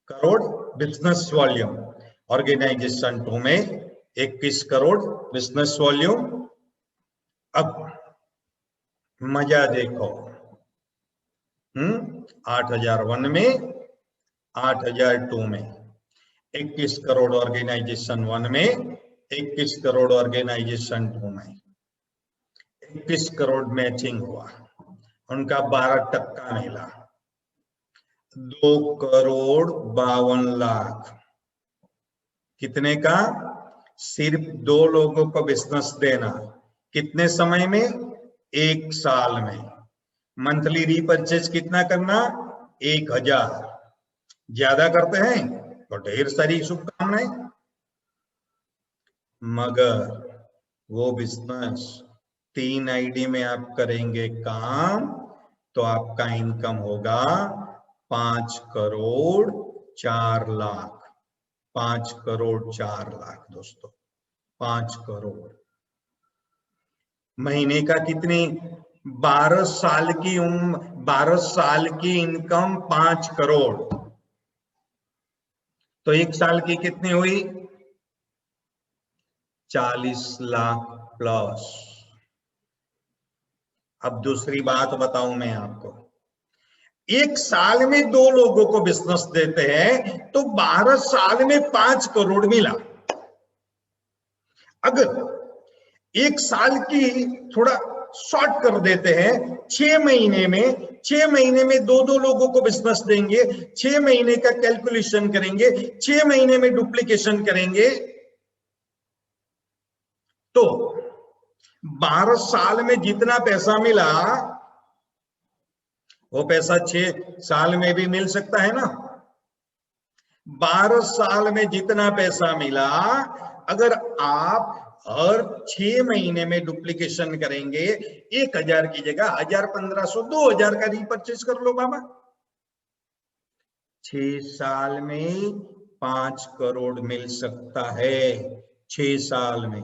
करोड़ बिजनेस वॉल्यूम, ऑर्गेनाइजेशन 2 में 21 करोड़ बिजनेस वॉल्यूम। अब मजा देखो, 8,001 में, 8,002 में, 21 करोड़ ऑर्गेनाइजेशन 1 में, 21 करोड़ ऑर्गेनाइजेशन 2 में, 21 करोड़ मैचिंग हुआ, उनका 12% मिला, 2,52,00,000। कितने का? सिर्फ 2 लोगों को बिजनेस देना, कितने समय में? 1 साल में। मंथली रीपरचेज कितना करना? 1,000। ज्यादा करते हैं तो ढेर सारी शुभकामनाएं, मगर वो बिजनेस 3 आईडी में आप करेंगे काम तो आपका इनकम होगा 5 करोड़ 4 लाख। 5 करोड़ 4 लाख दोस्तों, 5 करोड़। महीने का कितनी? 12 साल की 12 साल की इनकम 5 करोड़, तो 1 साल की कितनी हुई? 40 लाख प्लस। अब दूसरी बात बताऊं मैं आपको, एक साल में 2 लोगों को बिजनेस देते हैं तो 12 साल में 5 करोड़ मिला। अगर एक साल की थोड़ा शॉर्ट कर देते हैं, 6 महीने में 2 लोगों को बिजनेस देंगे, 6 महीने का कैलकुलेशन करेंगे, 6 महीने में डुप्लीकेशन करेंगे, तो 12 साल में जितना पैसा मिला वो पैसा 6 साल में भी मिल सकता है ना। 12 साल में जितना पैसा मिला, अगर आप हर 6 महीने में डुप्लीकेशन करेंगे, 1000 की जगह 1000, 1500, 2000 का रीपरचेज कर लो बाबा। 6 साल में 5 करोड़ मिल सकता है। 6 साल में,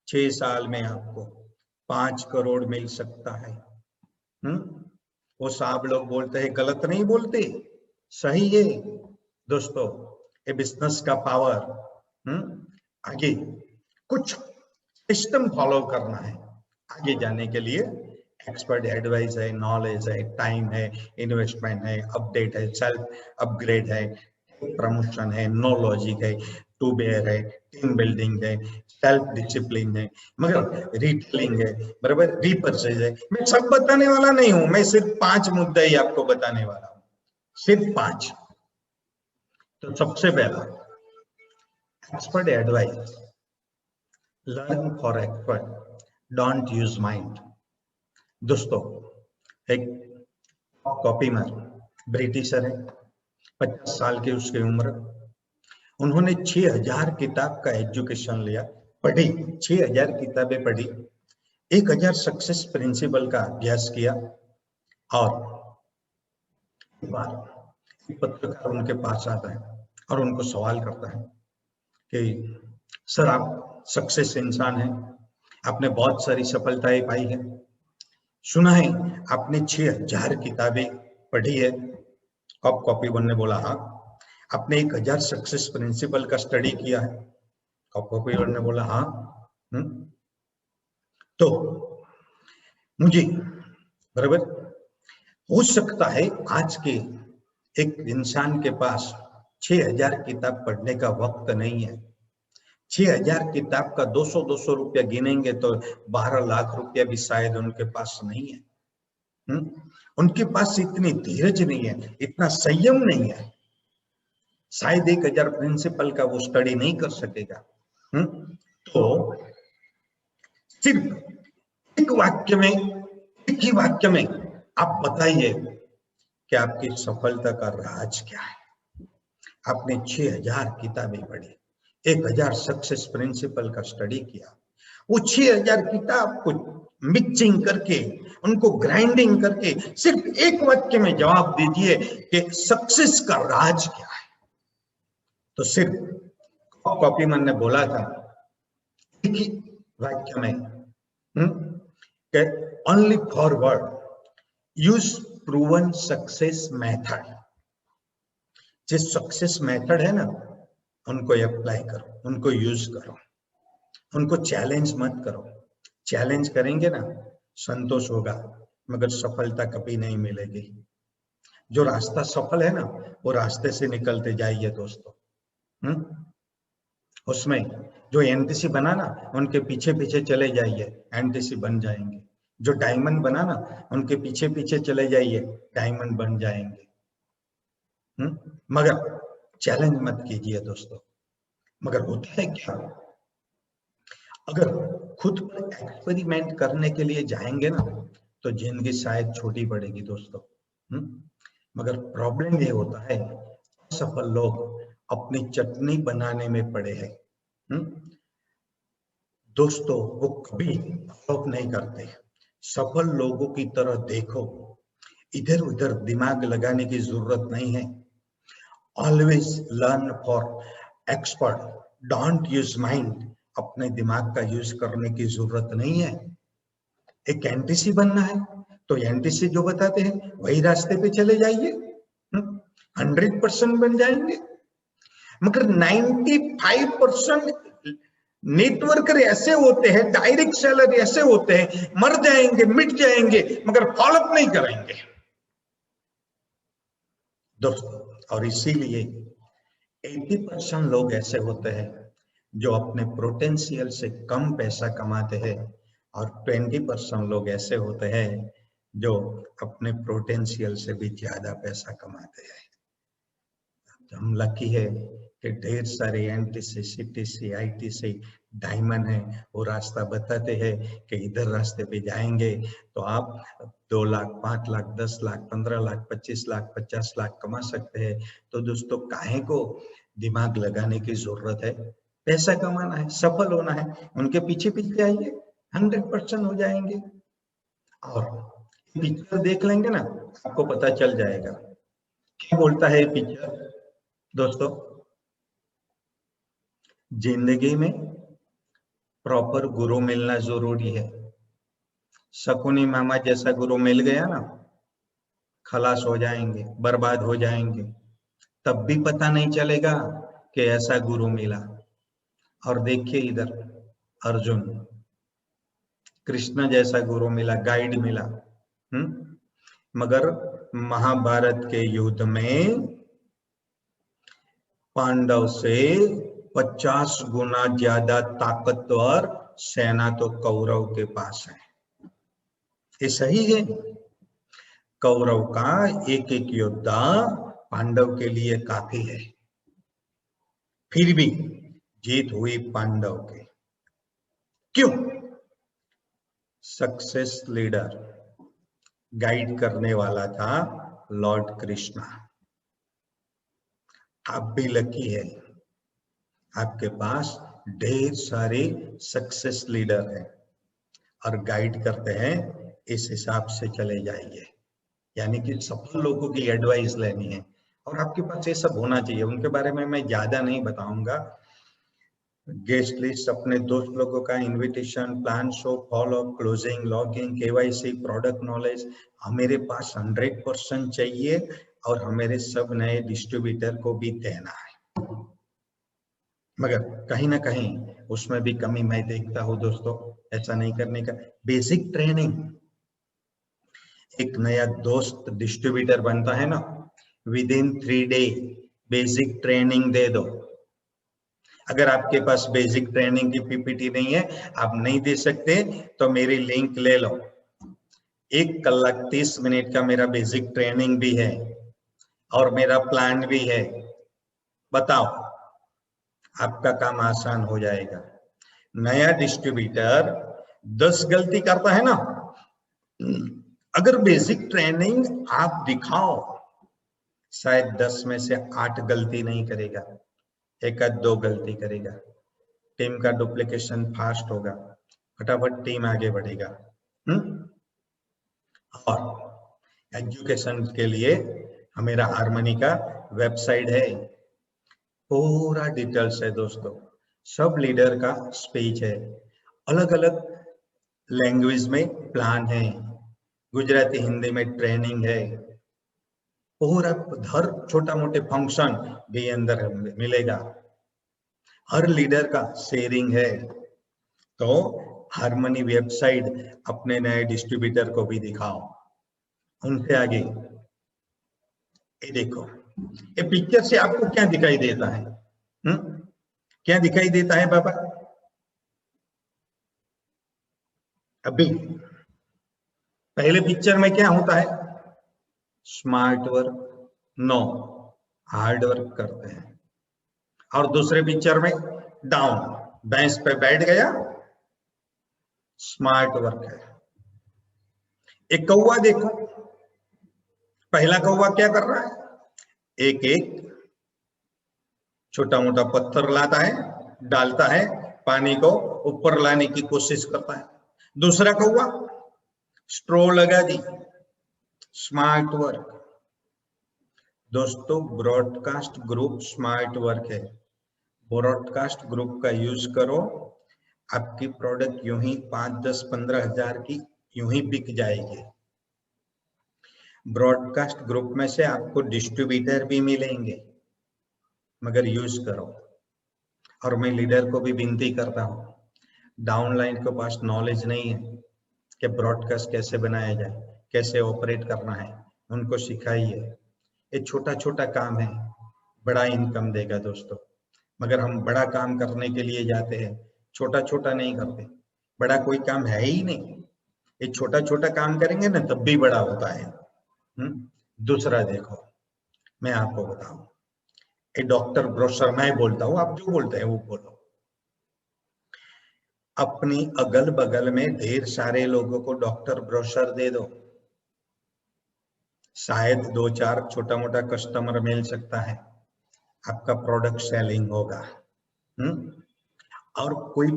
6 साल में आपको 5 करोड़ मिल सकता है। वो साहब लोग बोलते हैं, गलत नहीं बोलते, सही है दोस्तों। ये बिजनेस का पावर। आगे कुछ सिस्टम फॉलो करना है आगे जाने के लिए। एक्सपर्ट एडवाइस है, नॉलेज है, टाइम है, इन्वेस्टमेंट है, अपडेट है, सेल्फ अपग्रेड है, प्रमोशन है, नो लॉजिक है, टू बेयर है, टीम बिल्डिंग है, सेल्फ डिसिप्लिन है, मगर रिटेलिंग है, बराबर, रीपर्चेज है। मैं सब बताने वाला नहीं हूं, मैं सिर्फ 5 मुद्दे ही आपको बताने वाला हूं, सिर्फ 5। तो सबसे पहला, expert advice, learn for expert, don't use mind. दोस्तों, एक कॉपी मार ब्रिटिशर है, 50 साल की उसकी उम्र, उन्होंने 6000 किताब का एजुकेशन लिया, पढ़ी, 6000 किताबें पढ़ी, 1000 सक्सेस प्रिंसिपल का अभ्यास किया, और एक बार एक पत्रकार उनके पास आता है और उनको सवाल करता है कि सर, आप सक्सेस इंसान हैं, आपने बहुत सारी सफलताएं पाई है, सुना है आपने 6000 किताबें पढ़ी है। कॉप कॉपी वन ने बोला, हाँ। आपने 1000 सक्सेस प्रिंसिपल का स्टडी किया है? कॉप कॉपी वन ने बोला, हाँ। तो मुझे, बराबर, हो सकता है आज के एक इंसान के पास 6000 किताब पढ़ने का वक्त नहीं है। 6000 किताब का 200-200 रुपया गिनेंगे तो 12 लाख रुपया भी शायद उनके पास नहीं है। उनके पास इतनी धीरज नहीं है, इतना संयम नहीं है, शायद 1000 प्रिंसिपल का वो स्टडी नहीं कर सकेगा। तो सिर्फ एक वाक्य में, एक ही वाक्य में आप बताइए कि आपकी सफलता का राज क्या है। आपने 6000 किताबें पढ़ी, 1000 सक्सेस प्रिंसिपल का स्टडी किया, वो 6000 किताब को मिक्सिंग करके, उनको ग्राइंडिंग करके सिर्फ एक वाक्य में जवाब दीजिए कि सक्सेस का राज क्या है। तो सिर्फ कॉपीमैन ने बोला था एक ही वाक्य में कि only forward use proven success method. जो सक्सेस मेथड है ना, उनको अप्लाई करो, उनको यूज करो, उनको चैलेंज मत करो। चैलेंज करेंगे ना, संतोष होगा, मगर सफलता कभी नहीं मिलेगी। जो रास्ता सफल है ना, वो रास्ते से निकलते जाइए दोस्तों। उसमें जो एनटीसी बना ना, उनके पीछे पीछे चले जाइए, एनटीसी बन जाएंगे। जो डायमंड बना ना, उनके पीछे पीछे चले जाइए, डायमंड बन जाएंगे। मगर चैलेंज मत कीजिए दोस्तों। मगर होता है क्या, अगर खुद पर एक्सपेरिमेंट करने के लिए जाएंगे ना, तो जिंदगी शायद छोटी पड़ेगी दोस्तों। मगर प्रॉब्लम ये होता है, सफल लोग अपनी चटनी बनाने में पड़े हैं दोस्तों, वो कभी फ्लॉप नहीं करते। सफल लोगों की तरह देखो, इधर उधर दिमाग लगाने की जरूरत नहीं है। Always learn for expert, don't use mind. अपने दिमाग का यूज करने की जरूरत नहीं है। एक एनटीसी बनना है तो एनटीसी जो बताते हैं वही रास्ते पे चले जाइए, 100% बन जाएंगे। मगर 95% नेटवर्कर ऐसे होते हैं, डायरेक्ट सेलर ऐसे होते हैं, मर जाएंगे, मिट जाएंगे, मगर फॉलोअप नहीं करेंगे। दोस्तों। और इसीलिए 80% लोग ऐसे होते हैं जो अपने पोटेंशियल से कम पैसा कमाते हैं और 20% लोग ऐसे होते हैं जो अपने पोटेंशियल से भी ज्यादा पैसा कमाते हैं। तो हम लकी है कि ढेर सारे एनटीसी, सीटीसी, आईटीसी, डायमंड है, वो रास्ता बताते हैं कि इधर रास्ते पे जाएंगे तो आप 2 लाख, 5 लाख, 10 लाख, 15 लाख, 25 लाख, 50 लाख कमा सकते हैं। तो दोस्तों काहे को दिमाग लगाने की जरूरत है? पैसा कमाना है, सफल होना है, उनके पीछे पीछे आइए, 100% हो जाएंगे। और पिक्चर देख लेंगे ना, आपको पता चल जाएगा। क्या बोलता है पिक्चर दोस्तों? जिंदगी में प्रॉपर गुरु मिलना जरूरी है। शकुनी मामा जैसा गुरु मिल गया ना, खलास हो जाएंगे, बर्बाद हो जाएंगे। तब भी पता नहीं चलेगा कि ऐसा गुरु मिला। और देखिए इधर अर्जुन, कृष्ण जैसा गुरु मिला, गाइड मिला। मगर महाभारत के युद्ध में पांडव से 50 गुना ज्यादा ताकतवर सेना तो कौरव के पास है। ये सही है। कौरव का एक एक योद्धा पांडव के लिए काफी है, फिर भी जीत हुई पांडव के। क्यों? सक्सेस लीडर, गाइड करने वाला था लॉर्ड कृष्णा। आप भी लकी है, आपके पास ढेर सारे सक्सेस लीडर हैं और गाइड करते हैं। इस हिसाब से चले जाइए, यानी कि सफल लोगों की एडवाइस लेनी है और आपके पास ये सब होना चाहिए। उनके बारे में मैं ज्यादा नहीं बताऊंगा। गेस्ट लिस्ट, अपने दोस्त लोगों का invitation, plan, show, follow, closing, logging, KYC, product knowledge मेरे पास 100% चाहिए और हमारे सब नए डिस्ट्रीब्यूटर को भी देना है। मगर कहीं ना कहीं उसमें भी कमी मैं देखता हूं दोस्तों। ऐसा नहीं करने का। बेसिक ट्रेनिंग, एक नया दोस्त डिस्ट्रीब्यूटर बनता है ना, within 3 day basic training दे दो। अगर आपके पास बेसिक ट्रेनिंग की पीपीटी नहीं है, आप नहीं दे सकते, तो मेरी लिंक ले लो। 1 कलाक 30 मिनट का मेरा बेसिक ट्रेनिंग भी है और मेरा प्लान भी है। बताओ, आपका काम आसान हो जाएगा। नया डिस्ट्रीब्यूटर 10 गलती करता है ना, अगर बेसिक ट्रेनिंग आप दिखाओ, शायद 10 में से 8 गलती नहीं करेगा, 1-2 गलती करेगा। टीम का डुप्लीकेशन फास्ट होगा, फटाफट टीम आगे बढ़ेगा। और एजुकेशन के लिए मेरा हार्मनी का वेबसाइट है, पूरा डिटेल्स है दोस्तों। सब लीडर का स्पीच है, अलग अलग लैंग्वेज में प्लान है, गुजराती हिंदी में ट्रेनिंग है, पूरा हर छोटा मोटे फंक्शन भी अंदर मिलेगा। हर लीडर का शेयरिंग है। तो हार्मनी वेबसाइट अपने नए डिस्ट्रीब्यूटर को भी दिखाओ, उनसे आगे। ये देखो, ये पिक्चर से आपको क्या दिखाई देता है? क्या दिखाई देता है बाबा? अभी पहले पिक्चर में क्या होता है? Smart work, no, hard work करते हैं। और दूसरे पिक्चर में डाउन, भैंस पे बैठ गया, स्मार्ट वर्क है। एक कौवा देखो, पहला कौवा क्या कर रहा है? एक एक छोटा मोटा पत्थर लाता है, डालता है, पानी को ऊपर लाने की कोशिश करता है। दूसरा कौवा स्ट्रो लगा दी, स्मार्ट वर्क। दोस्तों ब्रॉडकास्ट ग्रुप स्मार्ट वर्क है। ब्रॉडकास्ट ग्रुप का यूज करो, आपकी प्रोडक्ट यूं ही 5, 10, 15 हजार की यूं ही बिक जाएगी। ब्रॉडकास्ट ग्रुप में से आपको डिस्ट्रीब्यूटर भी मिलेंगे, मगर यूज करो। और मैं लीडर को भी विनती करता हूँ, डाउनलाइन के पास नॉलेज नहीं है कि ब्रॉडकास्ट कैसे बनाया जाए, कैसे ऑपरेट करना है, उनको सिखाइए। ये छोटा छोटा काम है, बड़ा इनकम देगा दोस्तों। मगर हम बड़ा काम करने के लिए जाते हैं, छोटा छोटा नहीं करते। बड़ा कोई काम है ही नहीं, ये छोटा छोटा काम करेंगे ना तब भी बड़ा होता है। दूसरा देखो, मैं आपको बताऊं, ये डॉक्टर ब्रोशर मैं बोलता हूं, आप जो बोलते हैं वो बोलो। अपनी अगल बगल में ढेर सारे लोगों को डॉक्टर ब्रोशर दे दो, शायद 2-4 छोटा मोटा कस्टमर मिल सकता है, आपका प्रोडक्ट सेलिंग होगा। और कोई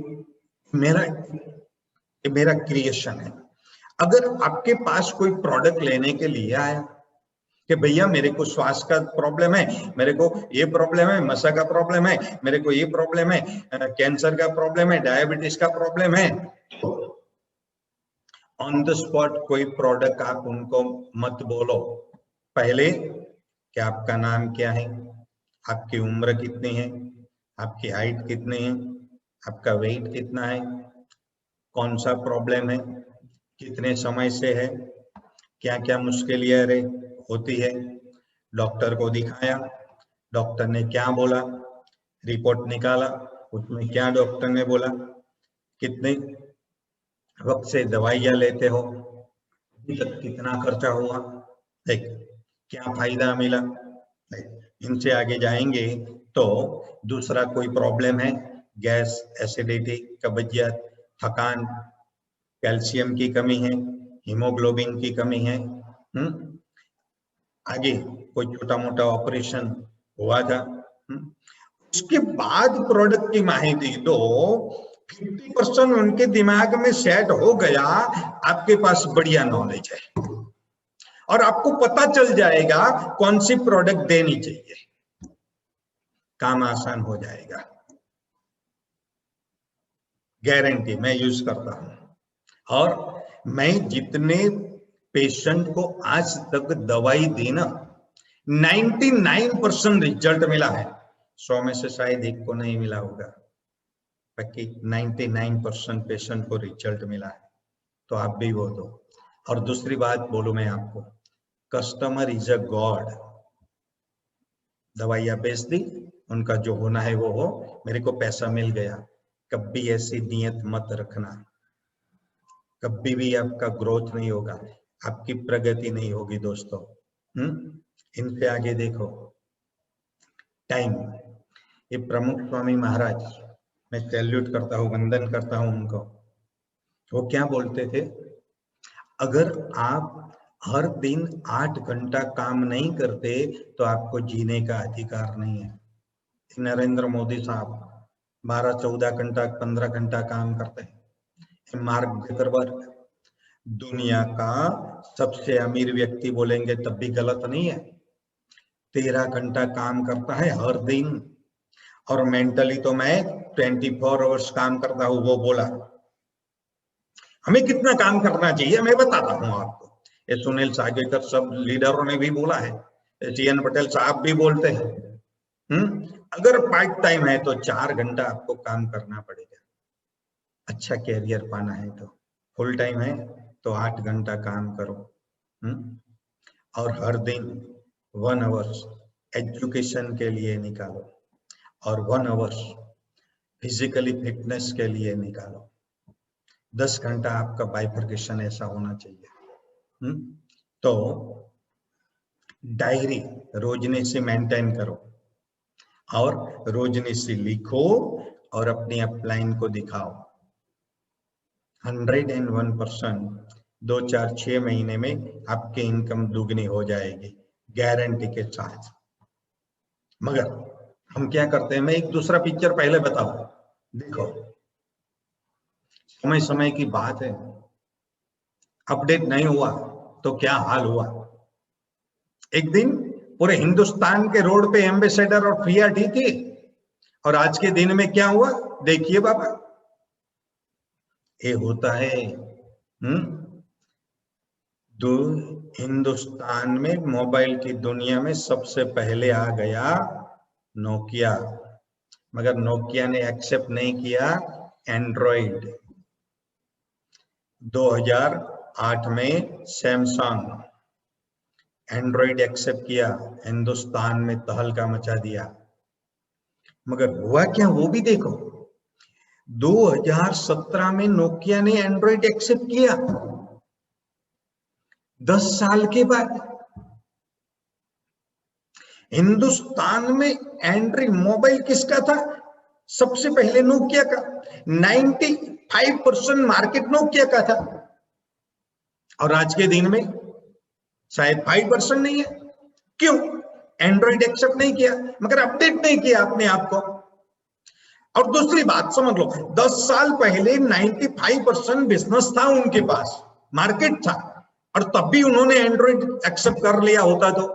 मेरा क्रिएशन है, अगर आपके पास कोई प्रोडक्ट लेने के लिए आया कि भैया मेरे को श्वास का प्रॉब्लम है, मेरे को ये प्रॉब्लम है, मसा का प्रॉब्लम है, मेरे को ये प्रॉब्लम है, कैंसर का प्रॉब्लम है, डायबिटीज का प्रॉब्लम है, ऑन द स्पॉट कोई प्रोडक्ट आप उनको मत बोलो। पहले कि आपका नाम क्या है, आपकी उम्र कितनी है, आपकी हाइट कितनी है, आपका वेट कितना है, कौन सा प्रॉब्लम है, कितने समय से है, क्या क्या मुश्किलें होती है, डॉक्टर को दिखाया, डॉक्टर ने क्या बोला, रिपोर्ट निकाला, उसमें क्या डॉक्टर ने बोला, कितने वक्त से दवाइयां लेते हो, अभी तक कितना खर्चा हुआ, देख क्या फायदा मिला। इनसे आगे जाएंगे तो दूसरा कोई प्रॉब्लम है, गैस, एसिडिटी, कब्जियत, थकान, कैल्शियम की कमी है, हीमोग्लोबिन की कमी है, आगे कोई छोटा मोटा ऑपरेशन हुआ था, उसके बाद प्रोडक्ट की माहिती दो, 50% उनके दिमाग में सेट हो गया, आपके पास बढ़िया नॉलेज है और आपको पता चल जाएगा कौन सी प्रोडक्ट देनी चाहिए, काम आसान हो जाएगा, गारंटी मैं यूज करता हूं। और मैं जितने पेशेंट को आज तक दवाई दी ना, 99% रिजल्ट मिला है, 100 में से शायद एक को नहीं मिला होगा, बाकी 99% पेशेंट को रिजल्ट मिला है, तो आप भी वो दो। और दूसरी बात बोलूं मैं आपको, कस्टमर इज अ गॉड। दवाइयां बेच दी, उनका जो होना है वो हो, मेरे को पैसा मिल गया, कभी ऐसी नियत मत रखना, कभी भी आपका ग्रोथ नहीं होगा, आपकी प्रगति नहीं होगी दोस्तों। इनसे आगे देखो, टाइम, ये प्रमुख स्वामी महाराज, मैं सैल्यूट करता हूँ, वंदन करता हूँ उनको। वो क्या बोलते थे, अगर आप हर दिन 8 घंटा काम नहीं करते तो आपको जीने का अधिकार नहीं है। नरेंद्र मोदी साहब 12-14 घंटा 15 घंटा काम करते हैं। मार्क जुकरबर्ग दुनिया का सबसे अमीर व्यक्ति बोलेंगे तब भी गलत नहीं है, 13 घंटा काम करता है हर दिन, और मेंटली तो मैं 24 आवर्स काम करता हूं, वो बोला। हमें कितना काम करना चाहिए मैं बताता हूं आपको, ये सुनील सागवेकर सब लीडरों ने भी बोला है, जीएन पटेल साहब भी बोलते हैं। अगर पार्ट टाइम है तो 4 घंटा आपको काम करना पड़ेगा, अच्छा कैरियर पाना है तो। फुल टाइम है तो 8 घंटा काम करो, और हर दिन 1 आवर्स एजुकेशन के लिए निकालो और 1 आवर्स फिजिकली फिटनेस के लिए निकालो। 10 घंटा आपका बाइफर्केशन ऐसा होना चाहिए। तो डायरी रोजनी से मेंटेन करो और रोजनी से लिखो और अपनी अपलाइन को दिखाओ। 101% 2-4-6 महीने में आपकी इनकम दुगनी हो जाएगी, गारंटी के साथ। मगर हम क्या करते हैं, मैं एक दूसरा पिक्चर पहले बताऊं, देखो समय समय की बात है, अपडेट नहीं हुआ तो क्या हाल हुआ। एक दिन पूरे हिंदुस्तान के रोड पे एम्बेसडर और फियाट थी, और आज के दिन में क्या हुआ देखिए बाबा, ये होता है। हिंदुस्तान में मोबाइल की दुनिया में सबसे पहले आ गया नोकिया, मगर नोकिया ने एक्सेप्ट नहीं किया एंड्रॉइड। 2008 में सैमसंग, एंड्रॉइड एक्सेप्ट किया, हिंदुस्तान में तहलका मचा दिया। मगर हुआ क्या वो भी देखो, 2017 में नोकिया ने एंड्रॉइड एक्सेप्ट किया, 10 साल के बाद। हिंदुस्तान में एंड्रॉइड मोबाइल किसका था? सबसे पहले नोकिया का। 95% मार्केट नोकिया का था, और आज के दिन में शायद 5% नहीं है। क्यों? एंड्रॉइड एक्सेप्ट नहीं किया, मगर अपडेट नहीं किया अपने आप को। और दूसरी बात समझ लो, 10 साल पहले 95% बिजनेस था उनके पास, मार्केट था, और तब भी उन्होंने एंड्रॉइड एक्सेप्ट कर लिया होता तो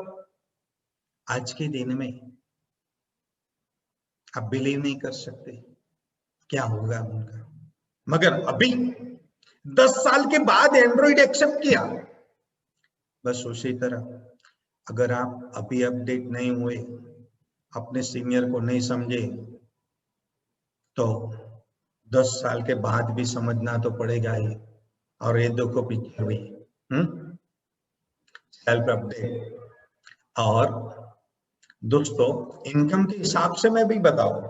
आज के दिन में आप बिलीव नहीं कर सकते क्या होगा उनका। मगर अभी 10 साल के बाद एंड्रॉइड एक्सेप्ट किया। बस उसी तरह अगर आप अभी अपडेट नहीं हुए, अपने सीनियर को नहीं समझे, तो 10 साल के बाद भी समझना तो पड़ेगा ही। और ये देखो पिक्चर भी सेल्फ अपडेट। और दोस्तों, इनकम के हिसाब से मैं भी बताऊं,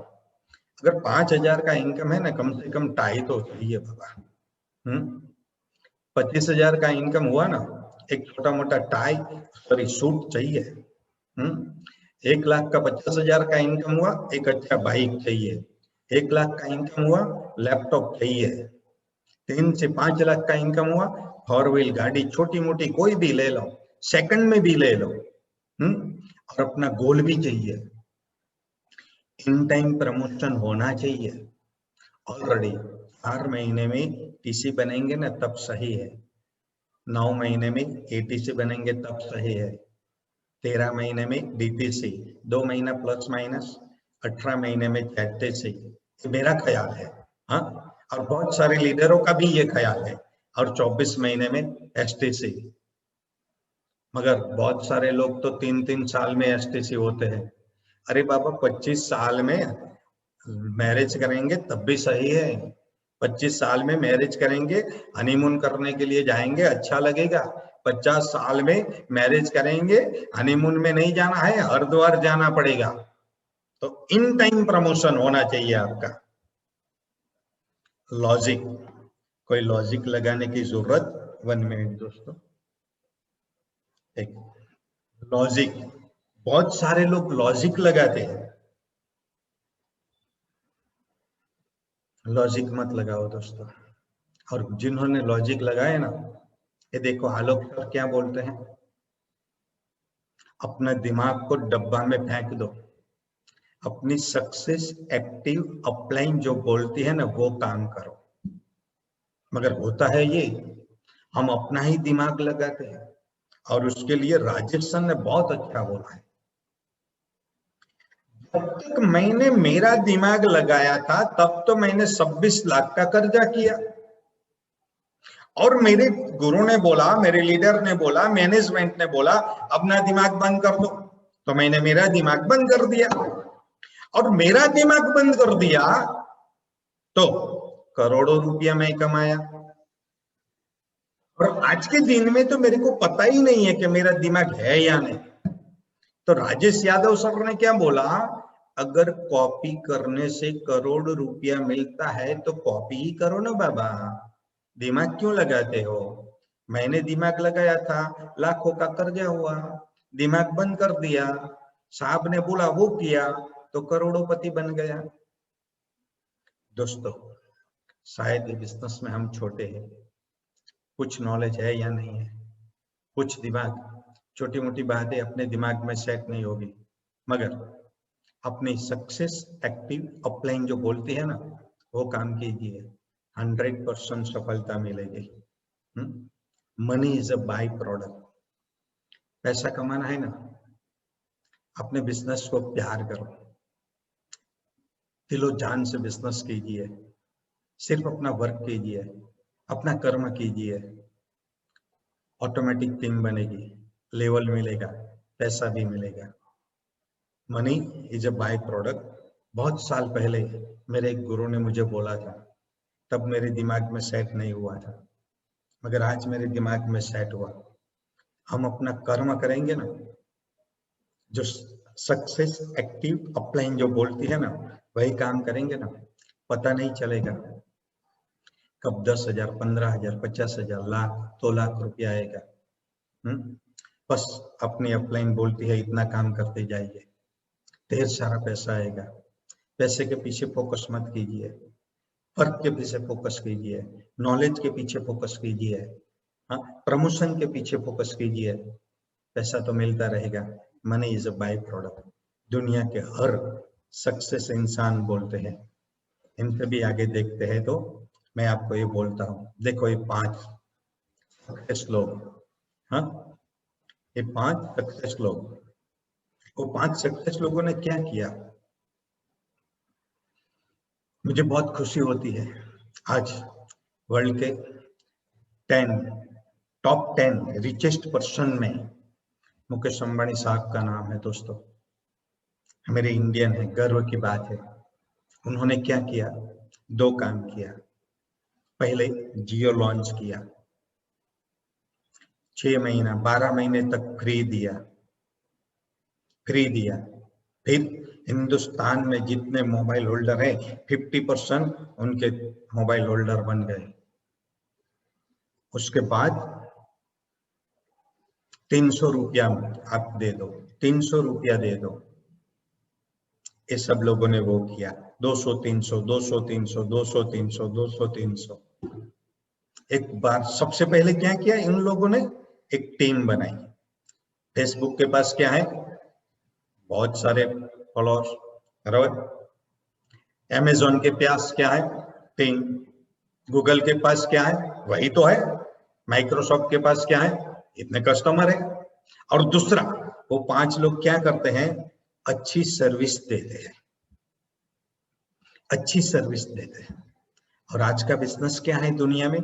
अगर 5,000 का इनकम है ना, कम से कम टाई तो चाहिए बाबा। 25,000 का इनकम हुआ ना, एक छोटा मोटा टाई सॉरी सूट चाहिए। 1 लाख का 50,000 का इनकम हुआ, एक अच्छा बाइक चाहिए। 1 लाख का इनकम हुआ, लैपटॉप चाहिए। 3 से 5 लाख का इनकम हुआ, 4 व्हील गाड़ी छोटी मोटी कोई भी ले लो, सेकंड में भी ले लो। और अपना गोल भी चाहिए, इन टाइम प्रमोशन होना चाहिए। ऑलरेडी 4 महीने में टीसी बनेंगे ना तब सही है, 9 महीने में एटीसी बनेंगे तब सही है, 13 महीने में डीटीसी, 2 महीना प्लस माइनस, 18 महीने में ZTC। ये मेरा ख्याल है। हाँ, और बहुत सारे लीडरों का भी ये ख्याल है, और 24 महीने में STC। मगर बहुत सारे लोग तो 3-3 साल में STC होते हैं। अरे बाबा, 25 साल में मैरिज करेंगे तब भी सही है। 25 साल में मैरिज करेंगे, हनीमून करने के लिए जाएंगे, अच्छा लगेगा। 50 साल में मैरिज करेंगे, हनीमून में नहीं जाना है, हरिद्वार जाना पड़ेगा। तो इन टाइम प्रमोशन होना चाहिए आपका। लॉजिक, कोई लॉजिक लगाने की जरूरत, 1 मिनट दोस्तों, एक लॉजिक, बहुत सारे लोग लॉजिक लगाते हैं। लॉजिक मत लगाओ दोस्तों। और जिन्होंने लॉजिक लगाए ना, ये देखो आलोक सर क्या बोलते हैं, अपना दिमाग को डब्बा में फेंक दो, अपनी सक्सेस एक्टिव अपलाइन जो बोलती है ना वो काम करो। मगर होता है ये, हम अपना ही दिमाग लगाते हैं। और उसके लिए राजेश सर ने बहुत अच्छा बोला है, जब तक मैंने मेरा दिमाग लगाया था तब तो मैंने 26 लाख का कर्जा किया, और मेरे गुरु ने बोला, मेरे लीडर ने बोला, मैनेजमेंट ने बोला अपना दिमाग बंद कर दो, तो मैंने मेरा दिमाग बंद कर दिया। और मेरा दिमाग बंद कर दिया तो करोड़ों रुपया मैं कमाया। और आज के दिन में तो मेरे को पता ही नहीं है कि मेरा दिमाग है या नहीं। तो राजेश यादव सर ने क्या बोला, अगर कॉपी करने से करोड़ रुपया मिलता है तो कॉपी ही करो ना बाबा, दिमाग क्यों लगाते हो। मैंने दिमाग लगाया था, लाखों का कर्जा हुआ, दिमाग बंद कर दिया, साहब ने बोला वो किया, तो करोड़ोंपति बन गया। दोस्तों, शायद बिजनेस में हम छोटे हैं, कुछ नॉलेज है या नहीं है, कुछ दिमाग, छोटी मोटी बातें अपने दिमाग में सेट नहीं होगी, मगर अपनी सक्सेस एक्टिव अपलाइन जो बोलती है ना वो काम कीजिए, 100% सफलता मिलेगी। Money is a by product. पैसा कमाना है ना, अपने बिजनेस को प्यार करो, दिलो जान से बिजनेस कीजिए, सिर्फ अपना वर्क कीजिए, अपना कर्म कीजिए, ऑटोमेटिक टीम बनेगी, लेवल मिलेगा, पैसा भी मिलेगा। Money is a by product. बहुत साल पहले मेरे एक गुरु ने मुझे बोला था, तब मेरे दिमाग में सेट नहीं हुआ था, मगर आज मेरे दिमाग में सेट हुआ। हम अपना कर्म करेंगे ना, जो सक्सेस एक्टिव अपलाइन जो बोलती है ना, वही काम करेंगे ना, पता नहीं चलेगा कब 10,000, 15,000, 50,000, लाख, 2 लाख रुपया आएगा। बस अपनी अपलाइन बोलती है इतना काम करते जाइए, ढेर सारा पैसा आएगा। पैसे के पीछे फोकस मत कीजिए, फर्क के पीछे फोकस कीजिए, नॉलेज के पीछे फोकस कीजिए, हाँ, प्रमोशन के पीछे फोकस कीजिए, पैसा तो मिलता रहेगा। Money is a by product. दुनिया के हर सक्सेस इंसान बोलते हैं। इनसे भी आगे देखते हैं तो मैं आपको ये बोलता हूँ, देखो ये 5 सक्सेस लोग, हाँ, ये 5 सक्सेस लोग, वो 5 सक्सेस लोगों ने क्या किया। मुझे बहुत खुशी होती है आज वर्ल्ड के टॉप 10 रिचेस्ट पर्सन में मुकेश अंबानी साहब का नाम है। दोस्तों, मेरे इंडियन है, गर्व की बात है। उन्होंने क्या किया, 2 काम किया। पहले जियो लॉन्च किया, 6 महीना 12 महीने तक फ्री दिया। फिर हिंदुस्तान में जितने मोबाइल होल्डर हैं 50% उनके मोबाइल होल्डर बन गए। उसके बाद 300 रुपया आप दे दो, 300 रुपया दे दो, ये सब लोगों ने वो किया। 200, 300, 200, 300, 200, 300, 200, 300। एक बार सबसे पहले क्या किया इन लोगों ने, एक टीम बनाई। फेसबुक के पास क्या है, बहुत सारे फॉलोअर्स, बराबर। अमेजोन के पास क्या है, 3। गूगल के पास क्या है, वही तो है। माइक्रोसॉफ्ट के पास क्या है, इतने कस्टमर है। और दूसरा, वो 5 लोग क्या करते हैं, अच्छी सर्विस देते हैं, अच्छी सर्विस देते हैं। और आज का बिजनेस क्या है दुनिया में,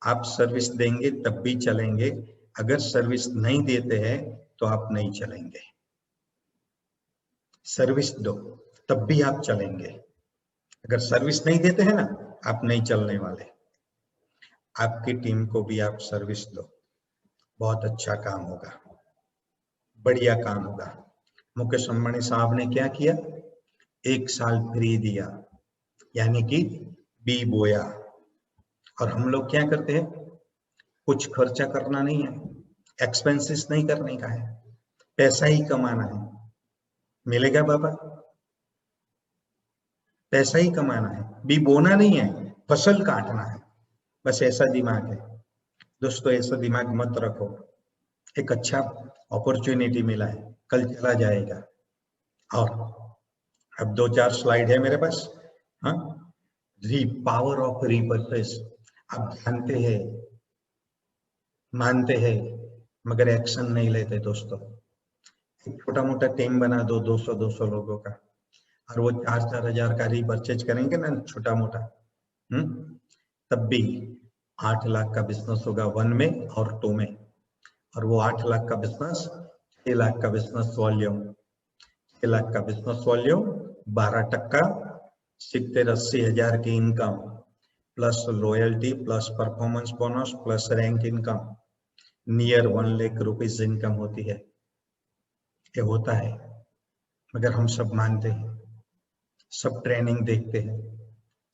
आप सर्विस देंगे तब भी चलेंगे, अगर सर्विस नहीं देते हैं तो आप नहीं चलेंगे। सर्विस दो तब भी आप चलेंगे, अगर सर्विस नहीं देते हैं ना, आप नहीं चलने वाले। आपकी टीम को भी आप सर्विस दो, बहुत अच्छा काम होगा, बढ़िया काम होगा। मुकेश अंबानी साहब ने क्या किया, 1 साल फ्री दिया, यानी कि बी बोया। और हम लोग क्या करते हैं, कुछ खर्चा करना नहीं है, एक्सपेंसेस नहीं करने का है, पैसा ही कमाना है। मिलेगा बाबा, पैसा ही कमाना है, बी बोना नहीं है, फसल काटना है, बस ऐसा दिमाग है। दोस्तों, ऐसा दिमाग मत रखो। एक अच्छा अपॉर्चुनिटी मिला है, कल चला जाएगा। और अब 2-4 स्लाइड है मेरे पास, हाँ, दी पावर ऑफ रिपर्चेस। आप जानते हैं, मानते हैं, मगर एक्शन नहीं लेते। दोस्तों, एक छोटा मोटा टीम बना दो, 200-200 लोगों का, और वो 4-4 हजार का रिपर्चेज करेंगे ना, छोटा मोटा, तब भी 8 लाख का बिजनेस होगा 1 में और 2 में। और वो 8 लाख का बिजनेस 6 लाख का बिजनेस वॉल्यूम, 6 लाख का बिजनेस वॉल्यूम, 12% 70-80 हजार की income, plus royalty, plus performance bonus, plus rank income, near 1 lakh rupees income होती है। ये होता है, मगर हम सब मानते हैं, सब ट्रेनिंग देखते हैं,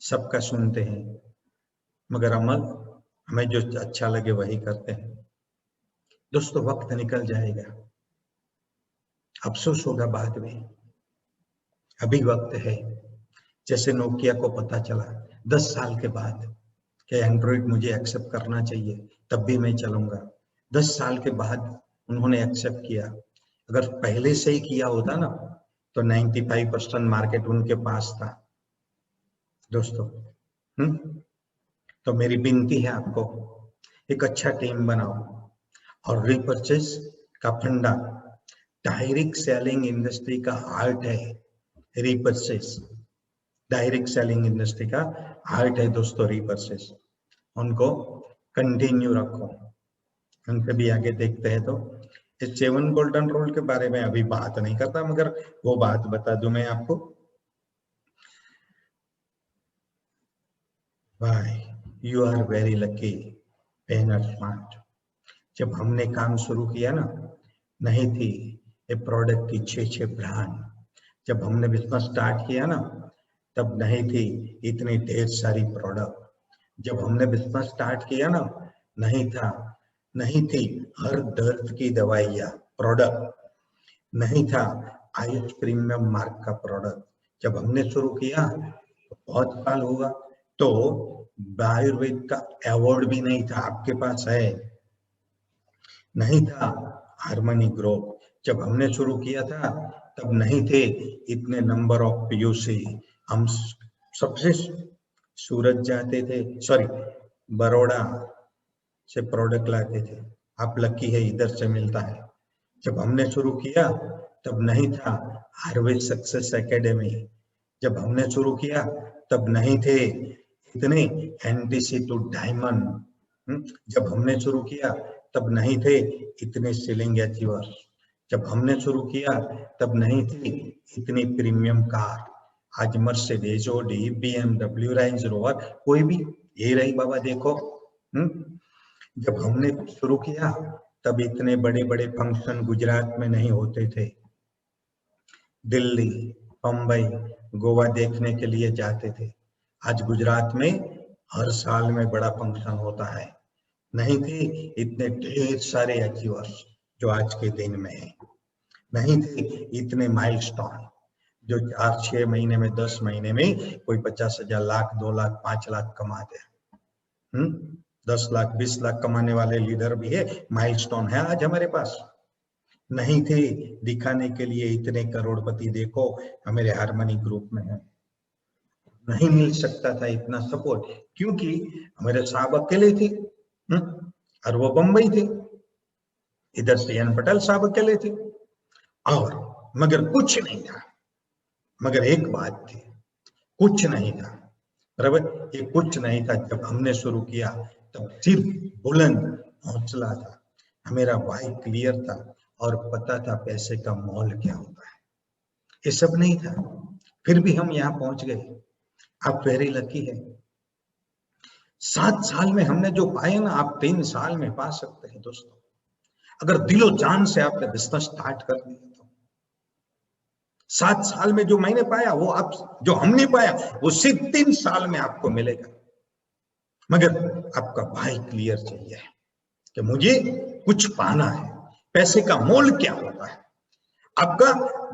सबका सुनते हैं, मगर अमल हमें जो अच्छा लगे वही करते हैं। दोस्तों, वक्त निकल जाएगा, अफसोस होगा बाद में, अभी वक्त है। जैसे नोकिया को पता चला 10 साल के बाद कि एंड्रॉइड मुझे एक्सेप्ट करना चाहिए, तब भी मैं चलूंगा। 10 साल के बाद उन्होंने एक्सेप्ट किया। अगर पहले से ही किया होता ना, तो 95% मार्केट उनके पास था। दोस्तों, तो मेरी विनती है आपको, एक अच्छा टीम बनाओ। और रिपर्चेस का फंडा, डायरेक्ट सेलिंग इंडस्ट्री का आर्ट है रिपर्चेस। डायरेक्ट सेलिंग इंडस्ट्री का आर्ट है दोस्तों रिपर्चेस। उनको कंटिन्यू रखो, उनके भी आगे देखते हैं। तो इस 7 गोल्डन रूल के बारे में अभी बात नहीं करता, मगर वो बात बता दूं मैं आपको। Why you are very lucky, being smart. जब हमने काम शुरू किया ना, नहीं थी ये प्रोडक्ट की 6 ब्रांड। जब हमने बिजनेस स्टार्ट किया ना, तब नहीं थी इतनी ढेर सारी प्रोडक्ट। जब हमने बिजनेस स्टार्ट किया ना, नहीं थी हर दर्द की दवाइयाँ प्रोडक्ट, नहीं था आयुष प्रीमियम मार्क का प्रोडक्ट। जब हमने शुरू किया तो बहुत साल हुआ, तो आयुर्वेद का अवार्ड भी नहीं था, आपके पास है। नहीं था हार्मनी ग्रुप, जब हमने शुरू किया था तब नहीं थे इतने नंबर ऑफ पीयूसी। हम सबसे सूरत जाते थे, सॉरी बड़ौदा से प्रोडक्ट लाते थे। आप लकी है इधर से मिलता है। जब हमने शुरू किया तब नहीं था आयुर्वेद सक्सेस एकेडमी। जब हमने शुरू किया तब नहीं थे इतने एनटीसी टू डायमंड। जब हमने शुरू किया तब नहीं थे इतने सेलिंग अचीवर्स। जब हमने शुरू किया तब नहीं थी इतनी प्रीमियम कार। आज Mercedes, Audi, BMW, range rover, कोई भी, ये रही बाबा देखो। जब हमने शुरू किया तब इतने बड़े बड़े फंक्शन गुजरात में नहीं होते थे। दिल्ली, बम्बई, गोवा देखने के लिए जाते थे। आज गुजरात में हर साल में बड़ा फंक्शन होता है। नहीं थे इतने ढेर सारे अचीवर्स जो आज के दिन में है। नहीं थे इतने माइलस्टोन जो 4-6 महीने में, 10 महीने में कोई 50,000, लाख, 2 लाख, 5 लाख कमा दे। 10 लाख, 20 लाख कमाने वाले लीडर भी है, माइलस्टोन है आज हमारे पास। नहीं थे दिखाने के लिए इतने करोड़पति, देखो हमारे हार्मनी ग्रुप में है। नहीं मिल सकता था इतना सपोर्ट, क्योंकि हमारे साहब अकेले थे और वो बंबई थे। इधर से एन पटेल साहब अकेले थे, और मगर कुछ नहीं था। मगर एक बात थी, कुछ नहीं था, बराबर, ये कुछ नहीं था। जब हमने शुरू किया तब सिर्फ बुलंद हौसला था, हमारा वाई क्लियर था और पता था पैसे का मोल क्या होता है। ये सब नहीं था, फिर भी हम यहाँ पहुंच गए। आप वेरी लकी है। 7 साल में हमने जो पाए ना, आप 3 साल में पा सकते हैं दोस्तों, अगर दिलो जान से आपने बिजनेस स्टार्ट कर दिया तो। 7 साल में जो मैंने पाया, वो आप, जो हमने पाया, वो सिर्फ 3 साल में आपको मिलेगा। मगर आपका भाई क्लियर चाहिए कि मुझे कुछ पाना है, पैसे का मोल क्या होता है। आपका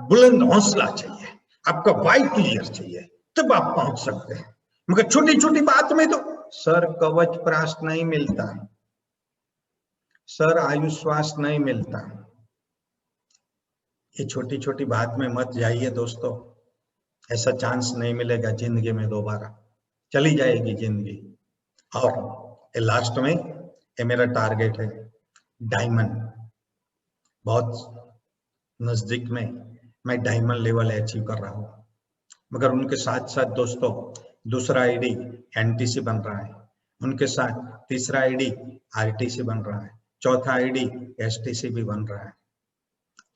बुलंद हौसला चाहिए, आपका वाई क्लियर चाहिए, तब आप पहुंच सकते हैं। मगर छोटी छोटी बात में तो सर कवच प्राश नहीं मिलता, सर आयुश्वास नहीं मिलता। ये छोटी छोटी बात में मत जाइए दोस्तों, ऐसा चांस नहीं मिलेगा जिंदगी में दोबारा, चली जाएगी जिंदगी। और लास्ट में ये मेरा टारगेट है डायमंड, बहुत नजदीक में मैं डायमंड लेवल अचीव कर रहा हूं। मगर उनके साथ साथ दोस्तों दूसरा आईडी एनटीसी बन रहा है, उनके साथ तीसरा आईडी आरटीसी बन रहा है, चौथा आईडी एसटीसी भी बन रहा है।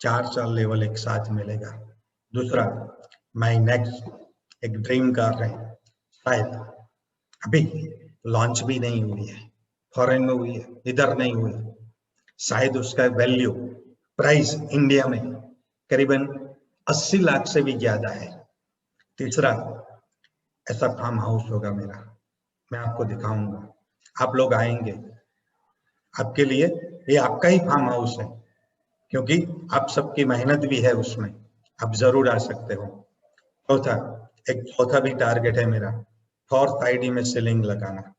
4 लेवल एक साथ मिलेगा। दूसरा, मैं नेक्स्ट एक ड्रीम कर रहे हैं, शायद अभी लॉन्च भी नहीं हुई है, फॉरेन में हुई है, इधर नहीं हुई। शायद उसका वैल्यू प्राइस इंडिया में करीबन 80 लाख से भी ज्यादा है। तीसरा, ऐसा फार्म हाउस होगा मेरा, मैं आपको दिखाऊंगा, आप लोग आएंगे, आपके लिए ये आपका ही फार्म हाउस है, क्योंकि आप सबकी मेहनत भी है उसमें, आप जरूर आ सकते हो। चौथा, एक चौथा भी टारगेट है मेरा, 4th आईडी में सेलिंग लगाना,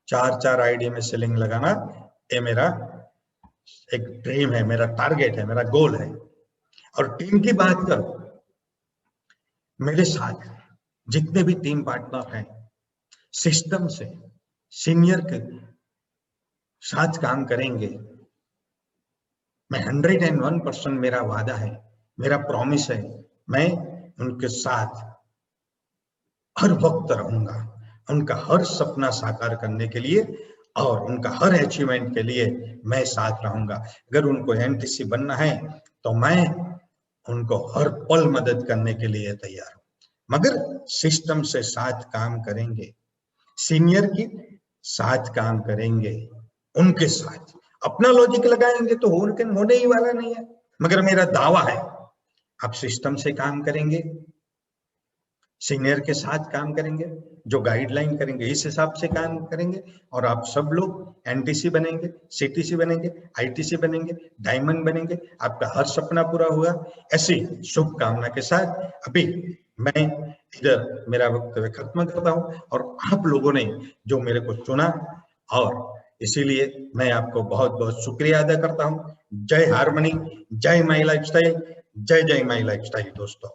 4 आईडी में सेलिंग लगाना, ये मेरा एक ड्रीम है, मेरा टारगेट है, मेरा गोल है। और टीम की बात करो, मेरे साथ जितने भी टीम पार्टनर हैं, सिस्टम से सीनियर के साथ काम करेंगे। मैं 101% मेरा वादा है, मेरा प्रॉमिस है, मैं उनके साथ हर वक्त रहूंगा, उनका हर सपना साकार करने के लिए और उनका हर अचीवमेंट के लिए मैं साथ रहूंगा। अगर उनको एनटीसी बनना है तो मैं उनको हर पल मदद करने के लिए तैयार हूं, मगर सिस्टम से साथ काम करेंगे, सीनियर की साथ काम करेंगे, उनके साथ। अपना लॉजिक लगाएंगे तो होने ही वाला नहीं है। मगर मेरा दावा है आप सिस्टम से काम करेंगे, सीनियर के साथ काम करेंगे, जो गाइडलाइन करेंगे इस हिसाब से काम करेंगे, और आप सब लोग एनटीसी बनेंगे, सीटीसी बनेंगे, आईटीसी बनेंगे, डायमंड बनेंगे, आपका हर सपना पूरा हुआ। ऐसी शुभकामना के साथ अभी मैं इधर मेरा वक्तव्य खत्म करता हूं, और आप लोगों ने जो मेरे को चुना, और इसीलिए मैं आपको बहुत बहुत शुक्रिया अदा करता हूं। जय हारमनी, जय माई लाइफस्टाइल, जय जय माई लाइफस्टाइल दोस्तों।